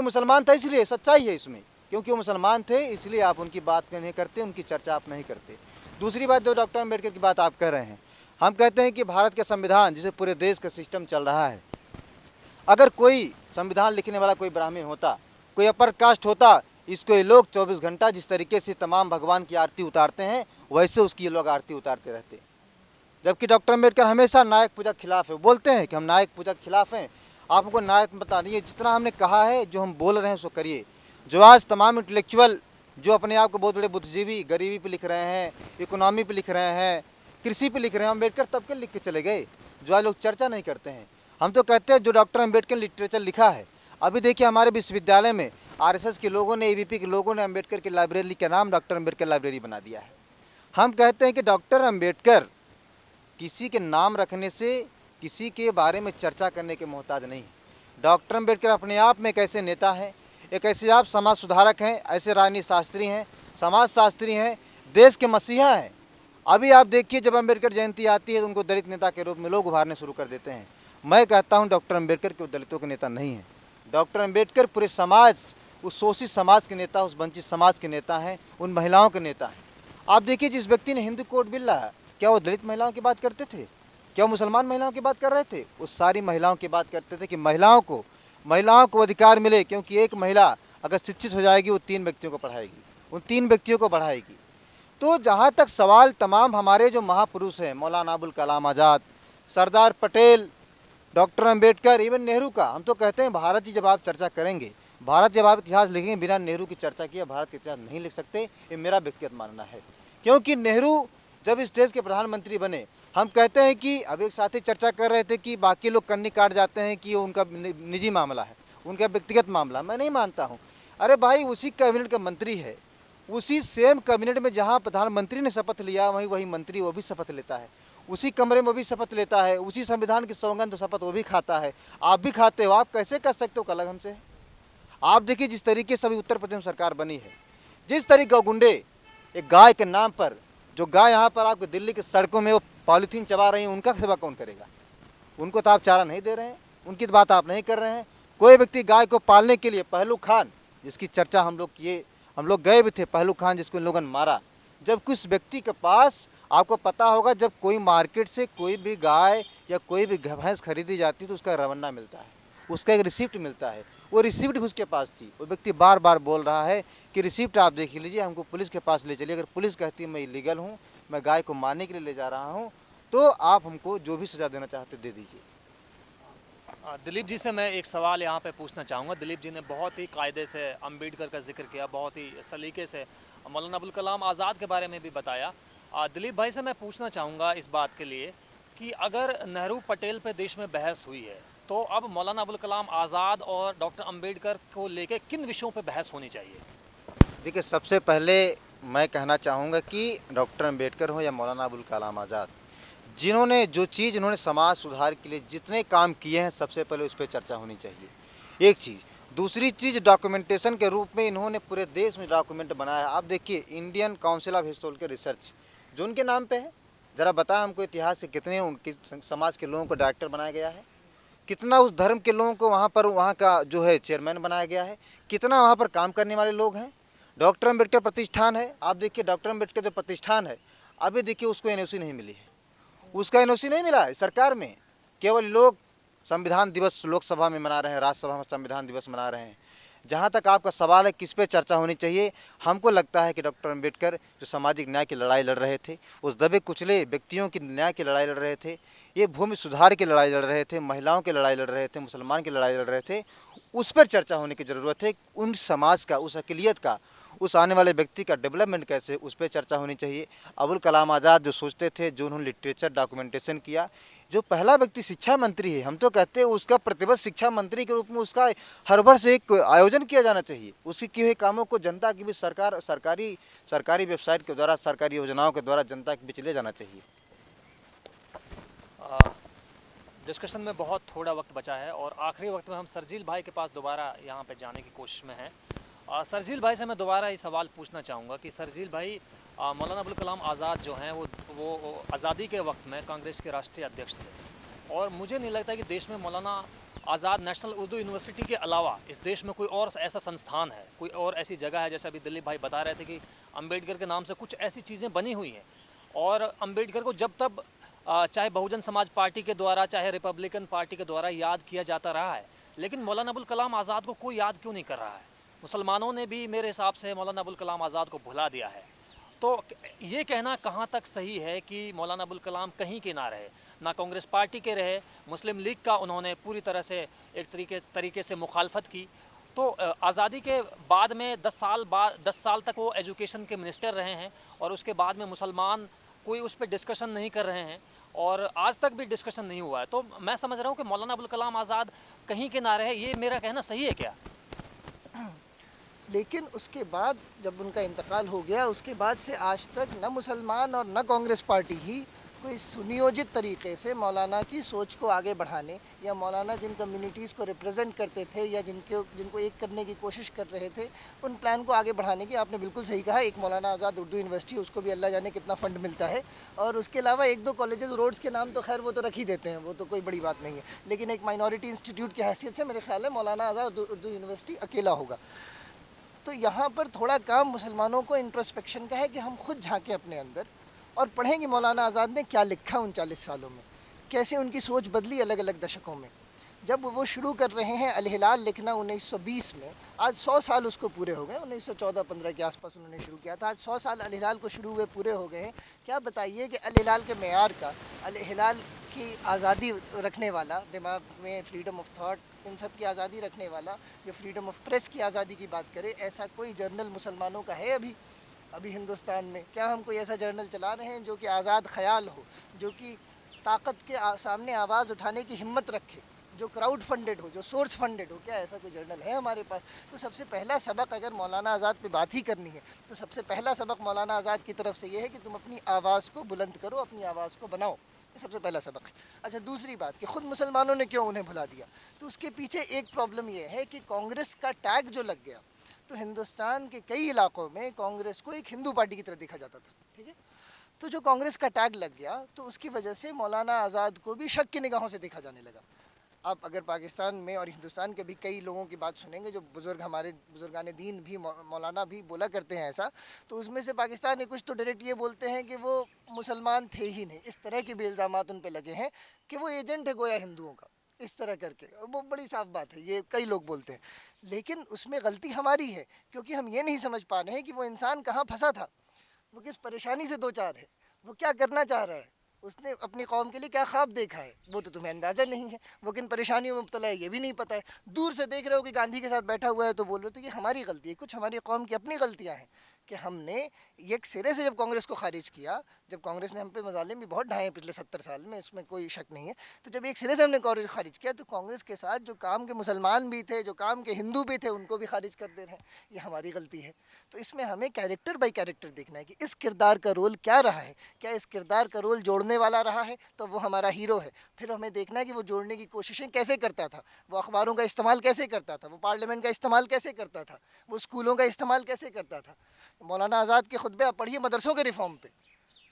मुसलमान था। इसलिए सच्चाई है इसमें, क्योंकि वो मुसलमान थे, इसलिए आप उनकी बात नहीं करते, उनकी चर्चा आप नहीं करते। दूसरी बात, जो डॉक्टर अम्बेडकर की बात आप कह रहे हैं, हम कहते हैं कि भारत का संविधान जिसे पूरे देश का सिस्टम चल रहा है, अगर कोई संविधान लिखने वाला कोई ब्राह्मण होता, कोई अपर कास्ट होता, इसको ये लोग 24 घंटा जिस तरीके से तमाम भगवान की आरती उतारते हैं, वैसे उसकी ये लोग आरती उतारते रहते। जबकि डॉक्टर अम्बेडकर हमेशा नायक पूजा के खिलाफ है, बोलते हैं कि हम नायक पूजा के खिलाफ हैं। आपको नायक बता नहीं है, जितना हमने कहा है, जो हम बोल रहे हैं उसको करिए। जो आज तमाम इंटेलेक्चुअल जो अपने आप को बहुत बड़े बुद्धिजीवी, गरीबी पे लिख रहे हैं, इकोनॉमी पे लिख रहे हैं, कृषि पे लिख रहे हैं, अम्बेडकर तब के लिख के चले गए, जो आज लोग चर्चा नहीं करते हैं। हम तो कहते हैं जो डॉक्टर अम्बेडकर लिटरेचर लिखा है। अभी देखिए हमारे विश्वविद्यालय में आरएसएस के लोगों ने, एबीपी के लोगों ने अम्बेडकर की लाइब्रेरी का नाम डॉक्टर अम्बेडकर लाइब्रेरी बना दिया है। हम कहते हैं कि डॉक्टर अम्बेडकर किसी के नाम रखने से, किसी के बारे में चर्चा करने के मोहताज नहीं है। डॉक्टर अम्बेडकर अपने आप में एक ऐसे नेता हैं, एक ऐसे आप समाज सुधारक हैं, ऐसे राजनीति शास्त्री हैं, समाज शास्त्री हैं, देश के मसीहा हैं। अभी आप देखिए जब अम्बेडकर जयंती आती है तो उनको दलित नेता के रूप में लोग उभारने शुरू कर देते हैं। मैं कहता हूं डॉक्टर अम्बेडकर के दलितों के नेता नहीं हैं। डॉक्टर अम्बेडकर पूरे समाज उस शोषित समाज के नेता, उस वंचित समाज के नेता हैं, उन महिलाओं के नेता हैं। आप देखिए, जिस व्यक्ति ने हिंदू कोड बिल लाया, क्या वो दलित महिलाओं की बात करते थे? क्या वो मुसलमान महिलाओं की बात कर रहे थे? वो सारी महिलाओं की बात करते थे कि महिलाओं को अधिकार मिले, क्योंकि एक महिला अगर शिक्षित हो जाएगी वो 3 व्यक्तियों को पढ़ाएगी, उन 3 व्यक्तियों को बढ़ाएगी। तो जहाँ तक सवाल तमाम हमारे जो महापुरुष हैं, मौलाना अबुल कलाम आज़ाद, सरदार पटेल, डॉक्टर अंबेडकर, इवन नेहरू का, हम तो कहते हैं भारत की जब आप चर्चा करेंगे, भारत जब आप इतिहास लिखेंगे, बिना नेहरू की चर्चा किए भारत का इतिहास नहीं लिख सकते, ये मेरा व्यक्तिगत मानना है। क्योंकि नेहरू जब इस देश के प्रधानमंत्री बने, हम कहते हैं कि अब एक साथी चर्चा कर रहे थे कि बाकी लोग कन्नी काट जाते हैं कि उनका निजी मामला है, उनका व्यक्तिगत मामला। मैं नहीं मानता हूँ। अरे भाई, उसी कैबिनेट का मंत्री है, उसी सेम कैबिनेट में जहाँ प्रधानमंत्री ने शपथ लिया, वही मंत्री वो भी शपथ लेता है, उसी कमरे में वो भी शपथ लेता है, उसी संविधान की सौगंध शपथ वो भी खाता है, आप भी खाते हो। आप कैसे कर सकते हो अलग हमसे? आप देखिए जिस तरीके से अभी उत्तर प्रदेश में सरकार बनी है, जिस तरीके गुंडे एक गाय के नाम पर, जो गाय यहाँ पर आपके दिल्ली की सड़कों में वो पॉलीथीन चबा रही हैं, उनका सेवा कौन करेगा? उनको तो आप चारा नहीं दे रहे हैं, उनकी तो बात आप नहीं कर रहे हैं। कोई व्यक्ति गाय को पालने के लिए, पहलू खान जिसकी चर्चा हम लोग किए, हम लोग गए भी थे, पहलू खान जिसको इन लोगों ने मारा। जब कुछ व्यक्ति के पास, आपको पता होगा, जब कोई मार्केट से कोई भी गाय या कोई भी भैंस खरीदी जाती है तो उसका रवन्ना मिलता है, उसका एक रिसिप्ट मिलता है। वो रिसिप्ट भी उसके पास थी। वो व्यक्ति बार बार बोल रहा है कि रिसिप्ट आप देख लीजिए, हमको पुलिस के पास ले चलिए। अगर पुलिस कहती है मैं इलीगल हूँ, मैं गाय को मारने के लिए ले जा रहा हूँ, तो आप हमको जो भी सज़ा देना चाहते दे दीजिए। दिलीप जी से मैं एक सवाल यहाँ पे पूछना चाहूँगा। दिलीप जी ने बहुत ही कायदे से अम्बेडकर का जिक्र किया, बहुत ही सलीके से मौलाना अबुल कलाम आज़ाद के बारे में भी बताया। दिलीप भाई से मैं पूछना चाहूँगा इस बात के लिए कि अगर नेहरू पटेल पे देश में बहस हुई है, तो अब मौलाना अबुल कलाम आज़ाद और डॉक्टर अम्बेडकर को लेके किन विषयों पे बहस होनी चाहिए? देखिए, सबसे पहले मैं कहना चाहूँगा कि डॉक्टर अम्बेडकर हो या मौलाना अबुल कलाम आज़ाद, जिन्होंने जो चीज़ इन्होंने समाज सुधार के लिए जितने काम किए हैं, सबसे पहले उस पर चर्चा होनी चाहिए। एक चीज़। दूसरी चीज़, डॉक्यूमेंटेशन के रूप में इन्होंने पूरे देश में डॉक्यूमेंट बनाया। आप देखिए, Indian council of historical research जो उनके नाम पे है, ज़रा बताएं हमको इतिहास से कितने उनके समाज के लोगों को डायरेक्टर बनाया गया है, कितना उस धर्म के लोगों को वहाँ पर, वहाँ का जो है चेयरमैन बनाया गया है, कितना वहाँ पर काम करने वाले लोग हैं। डॉक्टर अम्बेडकर प्रतिष्ठान है, आप देखिए डॉक्टर अम्बेडकर जो प्रतिष्ठान है, अभी देखिए उसको एनओसी नहीं मिली है, उसका एनओसी नहीं मिला है सरकार में। केवल लोग संविधान दिवस लोकसभा में मना रहे हैं, राज्यसभा में संविधान दिवस मना रहे हैं। जहाँ तक आपका सवाल है किस पे चर्चा होनी चाहिए, हमको लगता है कि डॉक्टर अम्बेडकर जो सामाजिक न्याय की लड़ाई लड़ रहे थे, उस दबे कुचले व्यक्तियों की न्याय की लड़ाई लड़ रहे थे, ये भूमि सुधार की लड़ाई लड़ रहे थे, महिलाओं की लड़ाई लड़ रहे थे, मुसलमान की लड़ाई लड़ रहे थे, उस पर चर्चा होने की ज़रूरत है। उन समाज का, उस अक़लियत का, उस आने वाले व्यक्ति का डेवलपमेंट कैसे, उस पर चर्चा होनी चाहिए। अबुल कलाम आज़ाद जो सोचते थे, जो उन्होंने लिटरेचर डॉक्यूमेंटेशन किया, जो पहला व्यक्ति शिक्षा मंत्री है, हम तो कहते हैं उसका प्रतिवर्ष शिक्षा मंत्री के रूप में उसका हर वर्ष एक आयोजन किया जाना चाहिए। उसके किए हुए कामों को जनता की भी सरकारी वेबसाइट के द्वारा, सरकारी योजनाओं के द्वारा जनता के बीच ले जाना चाहिए। डिस्कशन में बहुत थोड़ा वक्त बचा है और आखिरी वक्त में हम सरजील भाई के पास दोबारा यहाँ पे जाने की कोशिश में हैं। सरजील भाई से मैं दोबारा ये सवाल पूछना चाहूँगा कि सरजील भाई, मौलाना अबुल कलाम आज़ाद जो हैं वो आज़ादी के वक्त में कांग्रेस के राष्ट्रीय अध्यक्ष थे, और मुझे नहीं लगता कि देश में मौलाना आज़ाद नेशनल उर्दू यूनिवर्सिटी के अलावा इस देश में कोई और ऐसा संस्थान है, कोई और ऐसी जगह है। जैसे अभी दिलीप भाई बता रहे थे कि अम्बेडकर के नाम से कुछ ऐसी चीज़ें बनी हुई हैं, और अम्बेडकर को जब तब चाहे बहुजन समाज पार्टी के द्वारा, चाहे रिपब्लिकन पार्टी के द्वारा याद किया जाता रहा है, लेकिन मौलाना अबुल कलाम आज़ाद को कोई याद क्यों नहीं कर रहा है? मुसलमानों ने भी मेरे हिसाब से मौलाना अबुल कलाम आज़ाद को भुला दिया है। तो ये कहना कहाँ तक सही है कि मौलाना अबुल कलाम कहीं के ना रहे, ना कांग्रेस पार्टी के रहे, मुस्लिम लीग का उन्होंने पूरी तरह से एक तरीके से मुखालफत की। तो आज़ादी के बाद में 10 साल तक वो एजुकेशन के मिनिस्टर रहे हैं, और उसके बाद में मुसलमान कोई उस पर डिस्कशन नहीं कर रहे हैं, और आज तक भी डिस्कशन नहीं हुआ है। तो मैं समझ रहा हूँ कि मौलाना अबुल कलाम आज़ाद कहीं के ना रहे, ये मेरा कहना सही है क्या? लेकिन उसके बाद जब उनका इंतकाल हो गया, उसके बाद से आज तक न मुसलमान और न कांग्रेस पार्टी ही कोई सुनियोजित तरीके से मौलाना की सोच को आगे बढ़ाने, या मौलाना जिन कम्युनिटीज़ को रिप्रेजेंट करते थे या जिनको एक करने की कोशिश कर रहे थे, उन प्लान को आगे बढ़ाने की, आपने बिल्कुल सही कहा। एक मौलाना आज़ाद उर्दू यूनिवर्सिटी, उसको भी अल्लाह जाने कितना फ़ंड मिलता है, और उसके अलावा 1-2 कॉलेजेस रोड्स के नाम तो खैर वो तो रख ही देते हैं, वो तो कोई बड़ी बात नहीं है। लेकिन एक माइनॉरिटी इंस्टीट्यूट की हैसियत से मेरे ख्याल है मौलाना आज़ाद उर्दू यूनिवर्सिटी अकेला होगा। तो यहाँ पर थोड़ा काम मुसलमानों को इंट्रोस्पेक्शन का है कि हम खुद झांकें अपने अंदर और पढ़ें कि मौलाना आज़ाद ने क्या लिखा 39 सालों में, कैसे उनकी सोच बदली अलग अलग दशकों में। जब वो शुरू कर रहे हैं अल हिलाल लिखना 1920 में, आज 100 साल उसको पूरे हो गए। 1914-15 के आसपास उन्होंने शुरू किया था, आज 100 साल अल हिलाल को शुरू हुए पूरे हो गए हैं। क्या बताइए कि अल हिलाल के मेयार का, अल हिलाल की आज़ादी रखने वाला, दिमाग में फ्रीडम ऑफ थाट, इन सब की आज़ादी रखने वाला, जो फ्रीडम ऑफ प्रेस की आज़ादी की बात करे, ऐसा कोई जर्नल मुसलमानों का है अभी हिंदुस्तान में? क्या हम कोई ऐसा जर्नल चला रहे हैं जो कि आज़ाद ख्याल हो, जो कि ताकत के सामने आवाज़ उठाने की हिम्मत रखे, जो क्राउड फंडेड हो, जो सोर्स फंडेड हो? क्या ऐसा कोई जर्नल है हमारे पास? तो सबसे पहला सबक, अगर मौलाना आज़ाद पे बात ही करनी है, तो सबसे पहला सबक मौलाना आज़ाद की तरफ से ये है कि तुम अपनी आवाज़ को बुलंद करो, अपनी आवाज़ को बनाओ। ये सबसे पहला सबक है। अच्छा, दूसरी बात कि ख़ुद मुसलमानों ने क्यों उन्हें भुला दिया, तो उसके पीछे एक प्रॉब्लम ये है कि कांग्रेस का टैग जो लग गया, तो हिंदुस्तान के कई इलाकों में कांग्रेस को एक हिंदू पार्टी की तरह देखा जाता था, ठीक है। तो जो कांग्रेस का टैग लग गया, तो उसकी वजह से मौलाना आज़ाद को भी शक की निगाहों से देखा जाने लगा। आप अगर पाकिस्तान में और हिंदुस्तान के भी कई लोगों की बात सुनेंगे, जो बुज़ुर्ग, हमारे बुज़ुर्गान दीन भी, मौलाना भी बोला करते हैं ऐसा, तो उसमें से पाकिस्तान के कुछ तो डायरेक्ट ये बोलते हैं कि वो मुसलमान थे ही नहीं। इस तरह के भी इल्ज़ामात उन पे लगे हैं कि वो एजेंट है गोया हिंदुओं का, इस तरह करके। वो बड़ी साफ बात है, ये कई लोग बोलते हैं। लेकिन उसमें गलती हमारी है, क्योंकि हम ये नहीं समझ पा रहे हैं कि वो इंसान कहाँ फंसा था, वो किस परेशानी से दो चार है, वो क्या करना चाह रहा है, उसने अपनी कौम के लिए क्या ख्वाब देखा है, वो तो तुम्हें अंदाज़ा नहीं है। वो किन परेशानियों में मुब्तला है ये भी नहीं पता है। दूर से देख रहे हो कि गांधी के साथ बैठा हुआ है तो बोल रहे हो, तो ये हमारी गलती है। कुछ हमारी कौम की अपनी गलतियाँ हैं कि हमने एक सिरे से जब कांग्रेस को खारिज किया, जब कांग्रेस ने हम पे मजालिम भी बहुत ढाए हैं पिछले 70 साल में, इसमें कोई शक नहीं है, तो जब एक सिरे से हमने कांग्रेस खारिज किया, तो कांग्रेस के साथ जो काम के मुसलमान भी थे, जो काम के हिंदू भी थे, उनको भी खारिज कर दे रहे हैं। ये हमारी गलती है। तो इसमें हमें कैरेक्टर बाई कैरेक्टर देखना है कि इस किरदार का रोल क्या रहा है। क्या इस किरदार का रोल जोड़ने वाला रहा है तो वो हमारा हीरो है। फिर हमें देखना है कि वो जोड़ने की कोशिशें कैसे करता था, वो अखबारों का इस्तेमाल कैसे करता था, वो पार्लियामेंट का इस्तेमाल कैसे करता था, वो स्कूलों का इस्तेमाल कैसे करता था। मौलाना आज़ाद के खुतबे आप पढ़िए मदरसों के रिफॉर्म पे,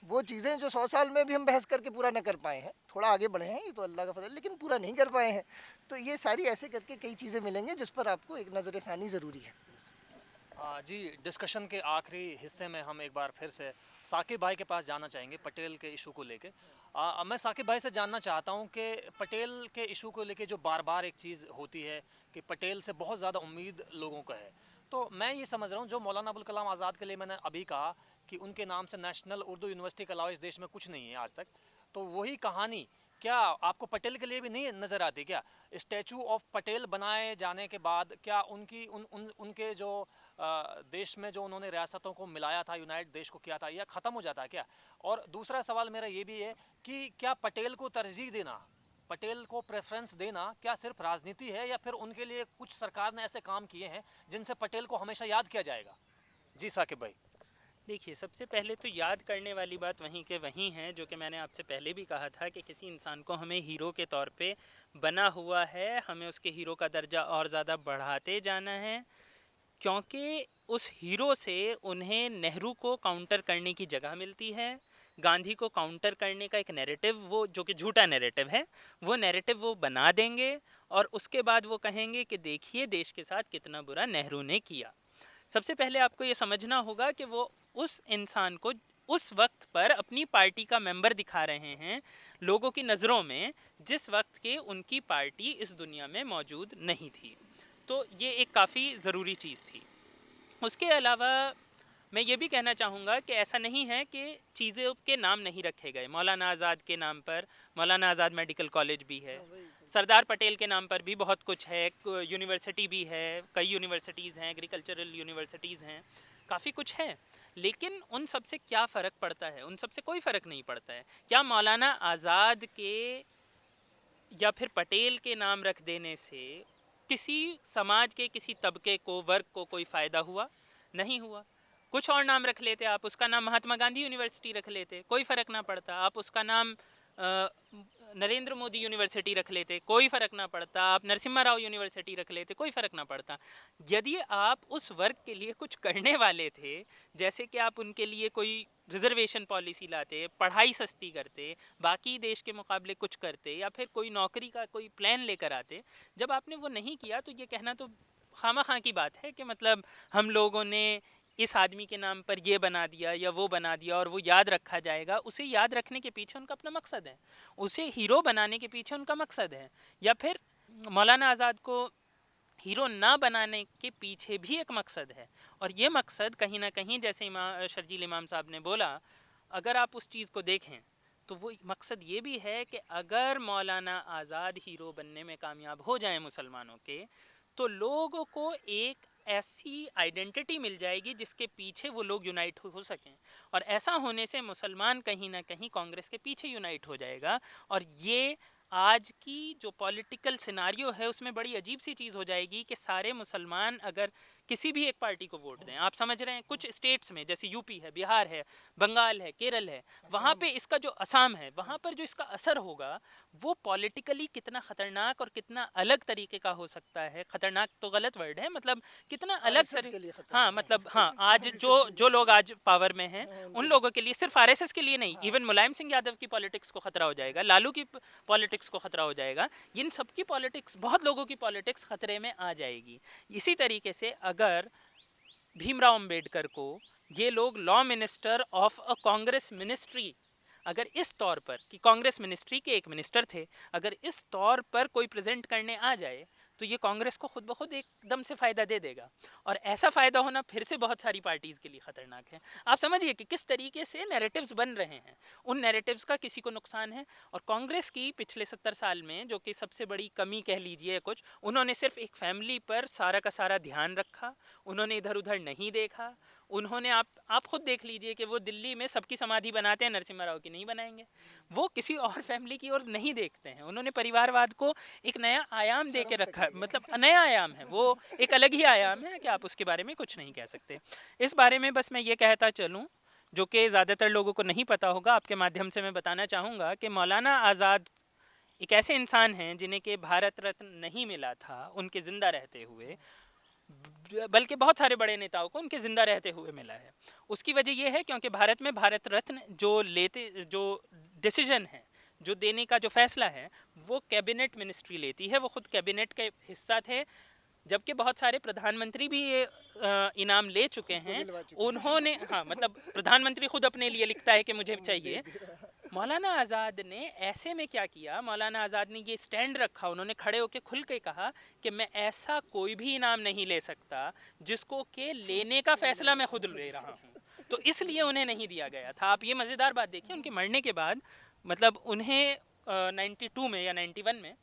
वो चीज़ें जो 100 साल में भी हम बहस करके पूरा न कर पाए हैं, थोड़ा आगे बढ़े हैं, ये तो अल्लाह का फजल, लेकिन पूरा नहीं कर पाए हैं। तो ये सारी ऐसे करके कई चीज़ें मिलेंगी जिस पर आपको एक नज़र षानी ज़रूरी है। जी, डिस्कशन के आखिरी हिस्से में हम एक बार फिर से साकिब भाई के पास जाना चाहेंगे पटेल के इशू को लेके। मैं साकिब भाई से जानना चाहता हूं कि पटेल के इशू को लेके जो बार बार एक चीज़ होती है कि पटेल से बहुत ज़्यादा उम्मीद लोगों को है। तो मैं ये समझ रहा हूँ, जो मौलाना अबुल कलाम आज़ाद के लिए मैंने अभी कहा कि उनके नाम से नेशनल उर्दू यूनिवर्सिटी के अलावा इस देश में कुछ नहीं है आज तक, तो वही कहानी क्या आपको पटेल के लिए भी नहीं नज़र आती? क्या स्टैचू ऑफ पटेल बनाए जाने के बाद क्या उनकी उनके जो देश में जो उन्होंने रियासतों को मिलाया था, यूनाइट देश को किया था, यह ख़त्म हो जाता है क्या? और दूसरा सवाल मेरा ये भी है कि क्या पटेल को तरजीह देना, पटेल को प्रेफरेंस देना, क्या सिर्फ राजनीति है या फिर उनके लिए कुछ सरकार ने ऐसे काम किए हैं जिनसे पटेल को हमेशा याद किया जाएगा? जी साकिब भाई। देखिए, सबसे पहले तो याद करने वाली बात वहीं के वहीं है, जो कि मैंने आपसे पहले भी कहा था कि किसी इंसान को हमें हीरो के तौर पे बना हुआ है, हमें उसके हीरो का दर्जा और ज़्यादा बढ़ाते जाना है, क्योंकि उस हीरो से उन्हें नेहरू को काउंटर करने की जगह मिलती है। गांधी को काउंटर करने का एक नैरेटिव, वो जो कि झूठा नैरेटिव है, वो नैरेटिव वो बना देंगे और उसके बाद वो कहेंगे कि देखिए देश के साथ कितना बुरा नेहरू ने किया। सबसे पहले आपको ये समझना होगा कि वो उस इंसान को उस वक्त पर अपनी पार्टी का मेंबर दिखा रहे हैं लोगों की नज़रों में, जिस वक्त के उनकी पार्टी इस दुनिया में मौजूद नहीं थी। तो ये एक काफ़ी ज़रूरी चीज़ थी। उसके अलावा मैं ये भी कहना चाहूँगा कि ऐसा नहीं है कि चीज़ों के नाम नहीं रखे गए। मौलाना आज़ाद के नाम पर मौलाना आज़ाद मेडिकल कॉलेज भी है, सरदार पटेल के नाम पर भी बहुत कुछ है, यूनिवर्सिटी भी है, कई यूनिवर्सिटीज़ हैं, एग्रीकल्चरल यूनिवर्सिटीज़ हैं, काफ़ी कुछ है। लेकिन उन सब से क्या फ़र्क पड़ता है? उन सब से कोई फ़र्क नहीं पड़ता है। क्या मौलाना आज़ाद के या फिर पटेल के नाम रख देने से किसी समाज के किसी तबके को, वर्ग को कोई फ़ायदा हुआ? नहीं हुआ। कुछ और नाम रख लेते आप, उसका नाम महात्मा गांधी यूनिवर्सिटी रख लेते, कोई फ़र्क ना पड़ता। आप उसका नाम नरेंद्र मोदी यूनिवर्सिटी रख लेते, कोई फ़र्क ना पड़ता। आप नरसिम्हा राव यूनिवर्सिटी रख लेते, कोई फ़र्क ना पड़ता। यदि आप उस वर्ग के लिए कुछ करने वाले थे, जैसे कि आप उनके लिए कोई रिजर्वेशन पॉलिसी लाते, पढ़ाई सस्ती करते, बाकी देश के मुकाबले कुछ करते, या फिर कोई नौकरी का कोई प्लान लेकर आते, जब आपने वो नहीं किया तो ये कहना तो खामा-खा की बात है कि मतलब हम लोगों ने इस आदमी के नाम पर ये बना दिया या वो बना दिया और वो याद रखा जाएगा। उसे याद रखने के पीछे उनका अपना मकसद है, उसे हीरो बनाने के पीछे उनका मकसद है, या फिर मौलाना आज़ाद को हीरो ना बनाने के पीछे भी एक मकसद है। और ये मकसद कहीं ना कहीं, जैसे शर्जील इमाम साहब ने बोला, अगर आप उस चीज़ को देखें तो वो मकसद ये भी है कि अगर मौलाना आज़ाद हीरो बनने में कामयाब हो जाए मुसलमानों के, तो लोगों को एक ऐसी आइडेंटिटी मिल जाएगी जिसके पीछे वो लोग यूनाइट हो सकें। और ऐसा होने से मुसलमान कहीं ना कहीं कांग्रेस के पीछे यूनाइट हो जाएगा। और ये आज की जो पॉलिटिकल सिनारियो है उसमें बड़ी अजीब सी चीज़ हो जाएगी कि सारे मुसलमान अगर किसी भी एक पार्टी को वोट दें, आप समझ रहे हैं, कुछ स्टेट्स में जैसे यूपी है, बिहार है, बंगाल है, केरल है, वहाँ पे इसका जो असम है, वहाँ पर जो इसका असर होगा वो पॉलिटिकली कितना ख़तरनाक और कितना अलग तरीके का हो सकता है। ख़तरनाक तो गलत वर्ड है, मतलब कितना अलग आरएसएस के लिए खतरा हाँ, है। मतलब हाँ, आज जो लोग आज पावर में हैं उन लोगों के लिए, सिर्फ आरएसएस के लिए नहीं, इवन मुलायम सिंह यादव की पॉलिटिक्स को खतरा हो जाएगा, लालू की पॉलिटिक्स को खतरा हो जाएगा, इन सब की पॉलिटिक्स, बहुत लोगों की पॉलिटिक्स खतरे में आ जाएगी। इसी तरीके से अगर भीमराव अंबेडकर को ये लोग law minister of a Congress ministry, अगर इस तौर पर कि कांग्रेस मिनिस्ट्री के एक मिनिस्टर थे, अगर इस तौर पर कोई प्रेजेंट करने आ जाए तो ये कांग्रेस को खुद ब खुद एकदम से फ़ायदा दे देगा। और ऐसा फ़ायदा होना फिर से बहुत सारी पार्टीज़ के लिए ख़तरनाक है। आप समझिए कि किस तरीके से नैरेटिव्स बन रहे हैं, उन नैरेटिव्स का किसी को नुकसान है। और कांग्रेस की पिछले 70 साल में जो कि सबसे बड़ी कमी कह लीजिए कुछ, उन्होंने सिर्फ एक फैमिली पर सारा का सारा ध्यान रखा, उन्होंने इधर उधर नहीं देखा। उन्होंने आप खुद देख लीजिए कि वो दिल्ली में सबकी समाधि बनाते हैं, नरसिम्हा राव की नहीं बनाएंगे। वो किसी और फैमिली की ओर नहीं देखते हैं। उन्होंने परिवारवाद को एक नया आयाम दे के रखा, मतलब नया आयाम है, वो एक अलग ही आयाम है कि आप उसके बारे में कुछ नहीं कह सकते। इस बारे में बस मैं ये कहता चलूँ, जो कि ज़्यादातर लोगों को नहीं पता होगा, आपके माध्यम से मैं बताना चाहूँगा कि मौलाना आज़ाद एक ऐसे इंसान हैं जिन्हें कि भारत रत्न नहीं मिला था उनके ज़िंदा रहते हुए, बल्कि बहुत सारे बड़े नेताओं को उनके ज़िंदा रहते हुए मिला है। उसकी वजह यह है क्योंकि भारत में भारत रत्न जो डिसीजन है, जो देने का जो फैसला है, वो कैबिनेट मिनिस्ट्री लेती है, वो खुद कैबिनेट के हिस्सा थे। जबकि बहुत सारे प्रधानमंत्री भी ये इनाम ले चुके हैं। उन्होंने हाँ, मतलब प्रधानमंत्री खुद अपने लिए लिखता है कि मुझे चाहिए। मौलाना आज़ाद ने ऐसे में क्या किया, मौलाना आज़ाद ने ये स्टैंड रखा, उन्होंने खड़े होकर खुल के कहा कि मैं ऐसा कोई भी इनाम नहीं ले सकता जिसको के लेने का फैसला मैं खुद ले रहा हूँ, तो इसलिए उन्हें नहीं दिया गया था। आप ये मज़ेदार बात देखिए, उनके मरने के बाद मतलब उन्हें 92 में या 91 में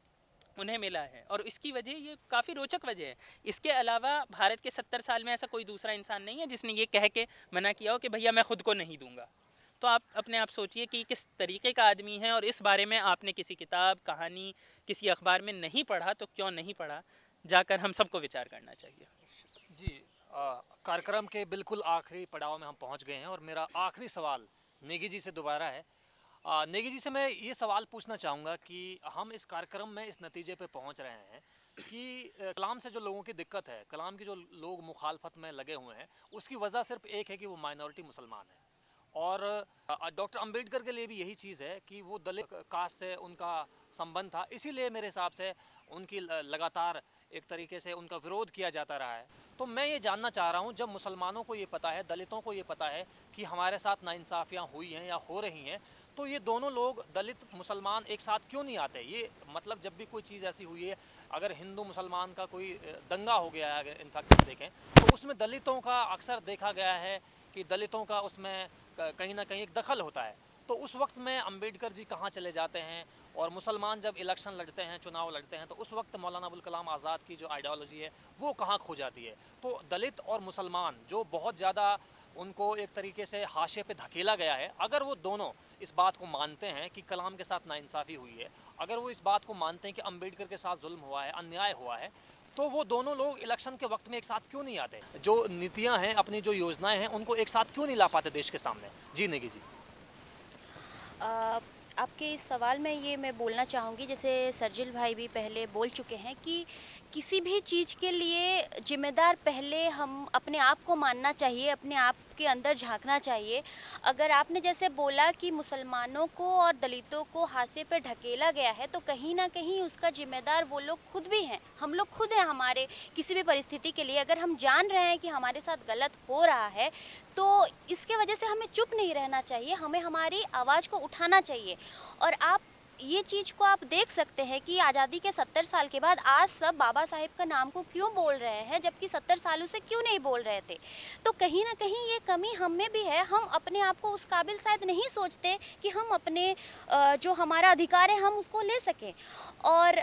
उन्हें मिला है। और इसकी वजह, ये काफ़ी रोचक वजह है, इसके अलावा भारत के 70 साल में ऐसा कोई दूसरा इंसान नहीं है जिसने ये कह के मना किया हो कि भैया मैं खुद को नहीं दूंगा। तो आप अपने आप सोचिए कि किस तरीके का आदमी है, और इस बारे में आपने किसी किताब, कहानी, किसी अखबार में नहीं पढ़ा तो क्यों नहीं पढ़ा, जाकर हम सबको विचार करना चाहिए। जी, कार्यक्रम के बिल्कुल आखिरी पड़ाव में हम पहुंच गए हैं और मेरा आखिरी सवाल नेगी जी से दोबारा है। नेगी जी से मैं ये सवाल पूछना चाहूँगा कि हम इस कार्यक्रम में इस नतीजे पे पहुंच रहे हैं कि कलाम से जो लोगों की दिक्कत है, कलाम की जो लोग मुखालफत में लगे हुए हैं, उसकी वजह सिर्फ एक है कि वो माइनॉरिटी मुसलमान है। और डॉक्टर अंबेडकर के लिए भी यही चीज़ है कि वो दलित कास्ट से उनका संबंध था, इसीलिए मेरे हिसाब से उनकी लगातार एक तरीके से उनका विरोध किया जाता रहा है। तो मैं ये जानना चाह रहा हूँ, जब मुसलमानों को ये पता है, दलितों को ये पता है कि हमारे साथ नाइंसाफ़ियाँ हुई हैं या हो रही हैं, तो ये दोनों लोग, दलित मुसलमान, एक साथ क्यों नहीं आते? ये मतलब जब भी कोई चीज़ ऐसी हुई है, अगर हिंदू मुसलमान का कोई दंगा हो गया है, अगर इनफैक्ट देखें तो उसमें दलितों का अक्सर देखा गया है कि दलितों का उसमें कहीं ना कहीं एक दखल होता है। तो उस वक्त में अंबेडकर जी कहाँ चले जाते हैं, और मुसलमान जब इलेक्शन लड़ते हैं, चुनाव लड़ते हैं, तो उस वक्त मौलाना अबुल कलाम आज़ाद की जो आइडियोलॉजी है वो कहाँ खो जाती है? तो दलित और मुसलमान जो बहुत ज़्यादा उनको एक तरीके से हाशिए पे धकेला गया है, अगर वो दोनों इस बात को मानते हैं कि कलाम के साथ नाइंसाफ़ी हुई है, अगर वो इस बात को मानते हैं कि अंबेडकर के साथ जुल्म हुआ है, अन्याय हुआ है, तो वो दोनों लोग इलेक्शन के वक्त में एक साथ क्यों नहीं आते? जो नीतियां हैं, अपनी जो योजनाएं हैं, उनको एक साथ क्यों नहीं ला पाते देश के सामने? जी नेगी जी। आपके इस सवाल में ये मैं बोलना चाहूँगी, जैसे सरजिल भाई भी पहले बोल चुके हैं कि किसी भी चीज़ के लिए जिम्मेदार पहले हम अपने आप को मानना चाहिए, अपने आप आपके अंदर झांकना चाहिए। अगर आपने जैसे बोला कि मुसलमानों को और दलितों को हाशिए पे ढकेला गया है, तो कहीं ना कहीं उसका जिम्मेदार वो लोग खुद भी हैं। हम लोग खुद हैं। हमारे किसी भी परिस्थिति के लिए अगर हम जान रहे हैं कि हमारे साथ गलत हो रहा है, तो इसके वजह से हमें चुप नहीं रहना चाहिए, हमें हमारी आवाज़ को उठाना चाहिए। और आप ये चीज़ को आप देख सकते हैं कि आज़ादी के 70 साल के बाद आज सब बाबा साहेब का नाम को क्यों बोल रहे हैं, जबकि 70 सालों से क्यों नहीं बोल रहे थे। तो कहीं ना कहीं ये कमी हम में भी है। हम अपने आप को उस काबिल शायद नहीं सोचते कि हम अपने जो हमारा अधिकार है हम उसको ले सकें। और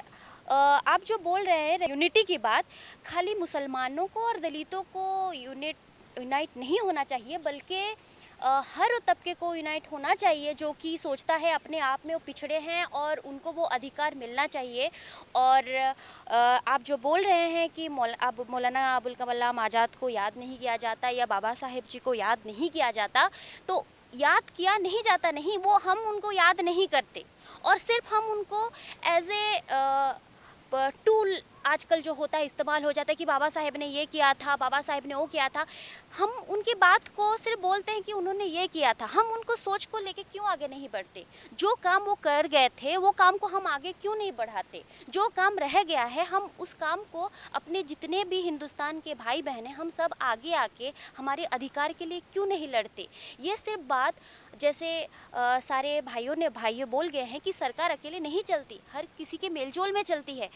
आप जो बोल रहे हैं यूनिटी की बात, खाली मुसलमानों को और दलितों को यूनाइट नहीं होना चाहिए, बल्कि हर तबके को यूनाइट होना चाहिए जो कि सोचता है अपने आप में वो पिछड़े हैं और उनको वो अधिकार मिलना चाहिए। और आप जो बोल रहे हैं कि अब मौलाना अबुल कलाम आज़ाद को याद नहीं किया जाता या बाबा साहेब जी को याद नहीं किया जाता, तो याद किया नहीं जाता नहीं, वो हम उनको याद नहीं करते और सिर्फ हम उनको एज ए टूल आजकल जो होता है इस्तेमाल हो जाता है कि बाबा साहेब ने ये किया था, बाबा साहेब ने वो किया था। हम उनकी बात को सिर्फ बोलते हैं कि उन्होंने ये किया था, हम उनको सोच को लेके क्यों आगे नहीं बढ़ते। जो काम वो कर गए थे वो काम को हम आगे क्यों नहीं बढ़ाते। जो काम रह गया है हम उस काम को अपने जितने भी हिंदुस्तान के भाई बहन हैं हम सब आगे आके हमारे अधिकार के लिए क्यों नहीं लड़ते। ये सिर्फ बात जैसे सारे भाइयों बोल गए हैं कि सरकार अकेले नहीं चलती, हर किसी के मेलजोल में चलती है।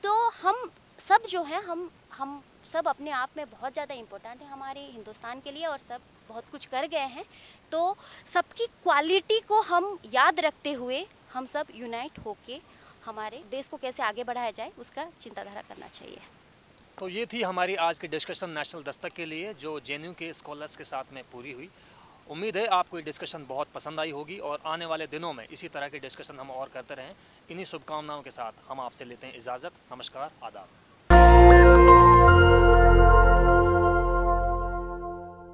तो हम सब जो हैं हम सब अपने आप में बहुत ज़्यादा इम्पोर्टेंट है हमारे हिंदुस्तान के लिए और सब बहुत कुछ कर गए हैं। तो सबकी क्वालिटी को हम याद रखते हुए हम सब यूनाइट होके हमारे देश को कैसे आगे बढ़ाया जाए उसका चिंताधारा करना चाहिए। तो ये थी हमारी आज की डिस्कशन नेशनल दस्तक के लिए जो जेएनयू के स्कॉलर्स के साथ में पूरी हुई। उम्मीद है आपको ये डिस्कशन बहुत पसंद आई होगी और आने वाले दिनों में इसी तरह के डिस्कशन हम और करते रहें। इन्हीं शुभकामनाओं के साथ हम आपसे लेते हैं इजाज़त। नमस्कार, आदाब।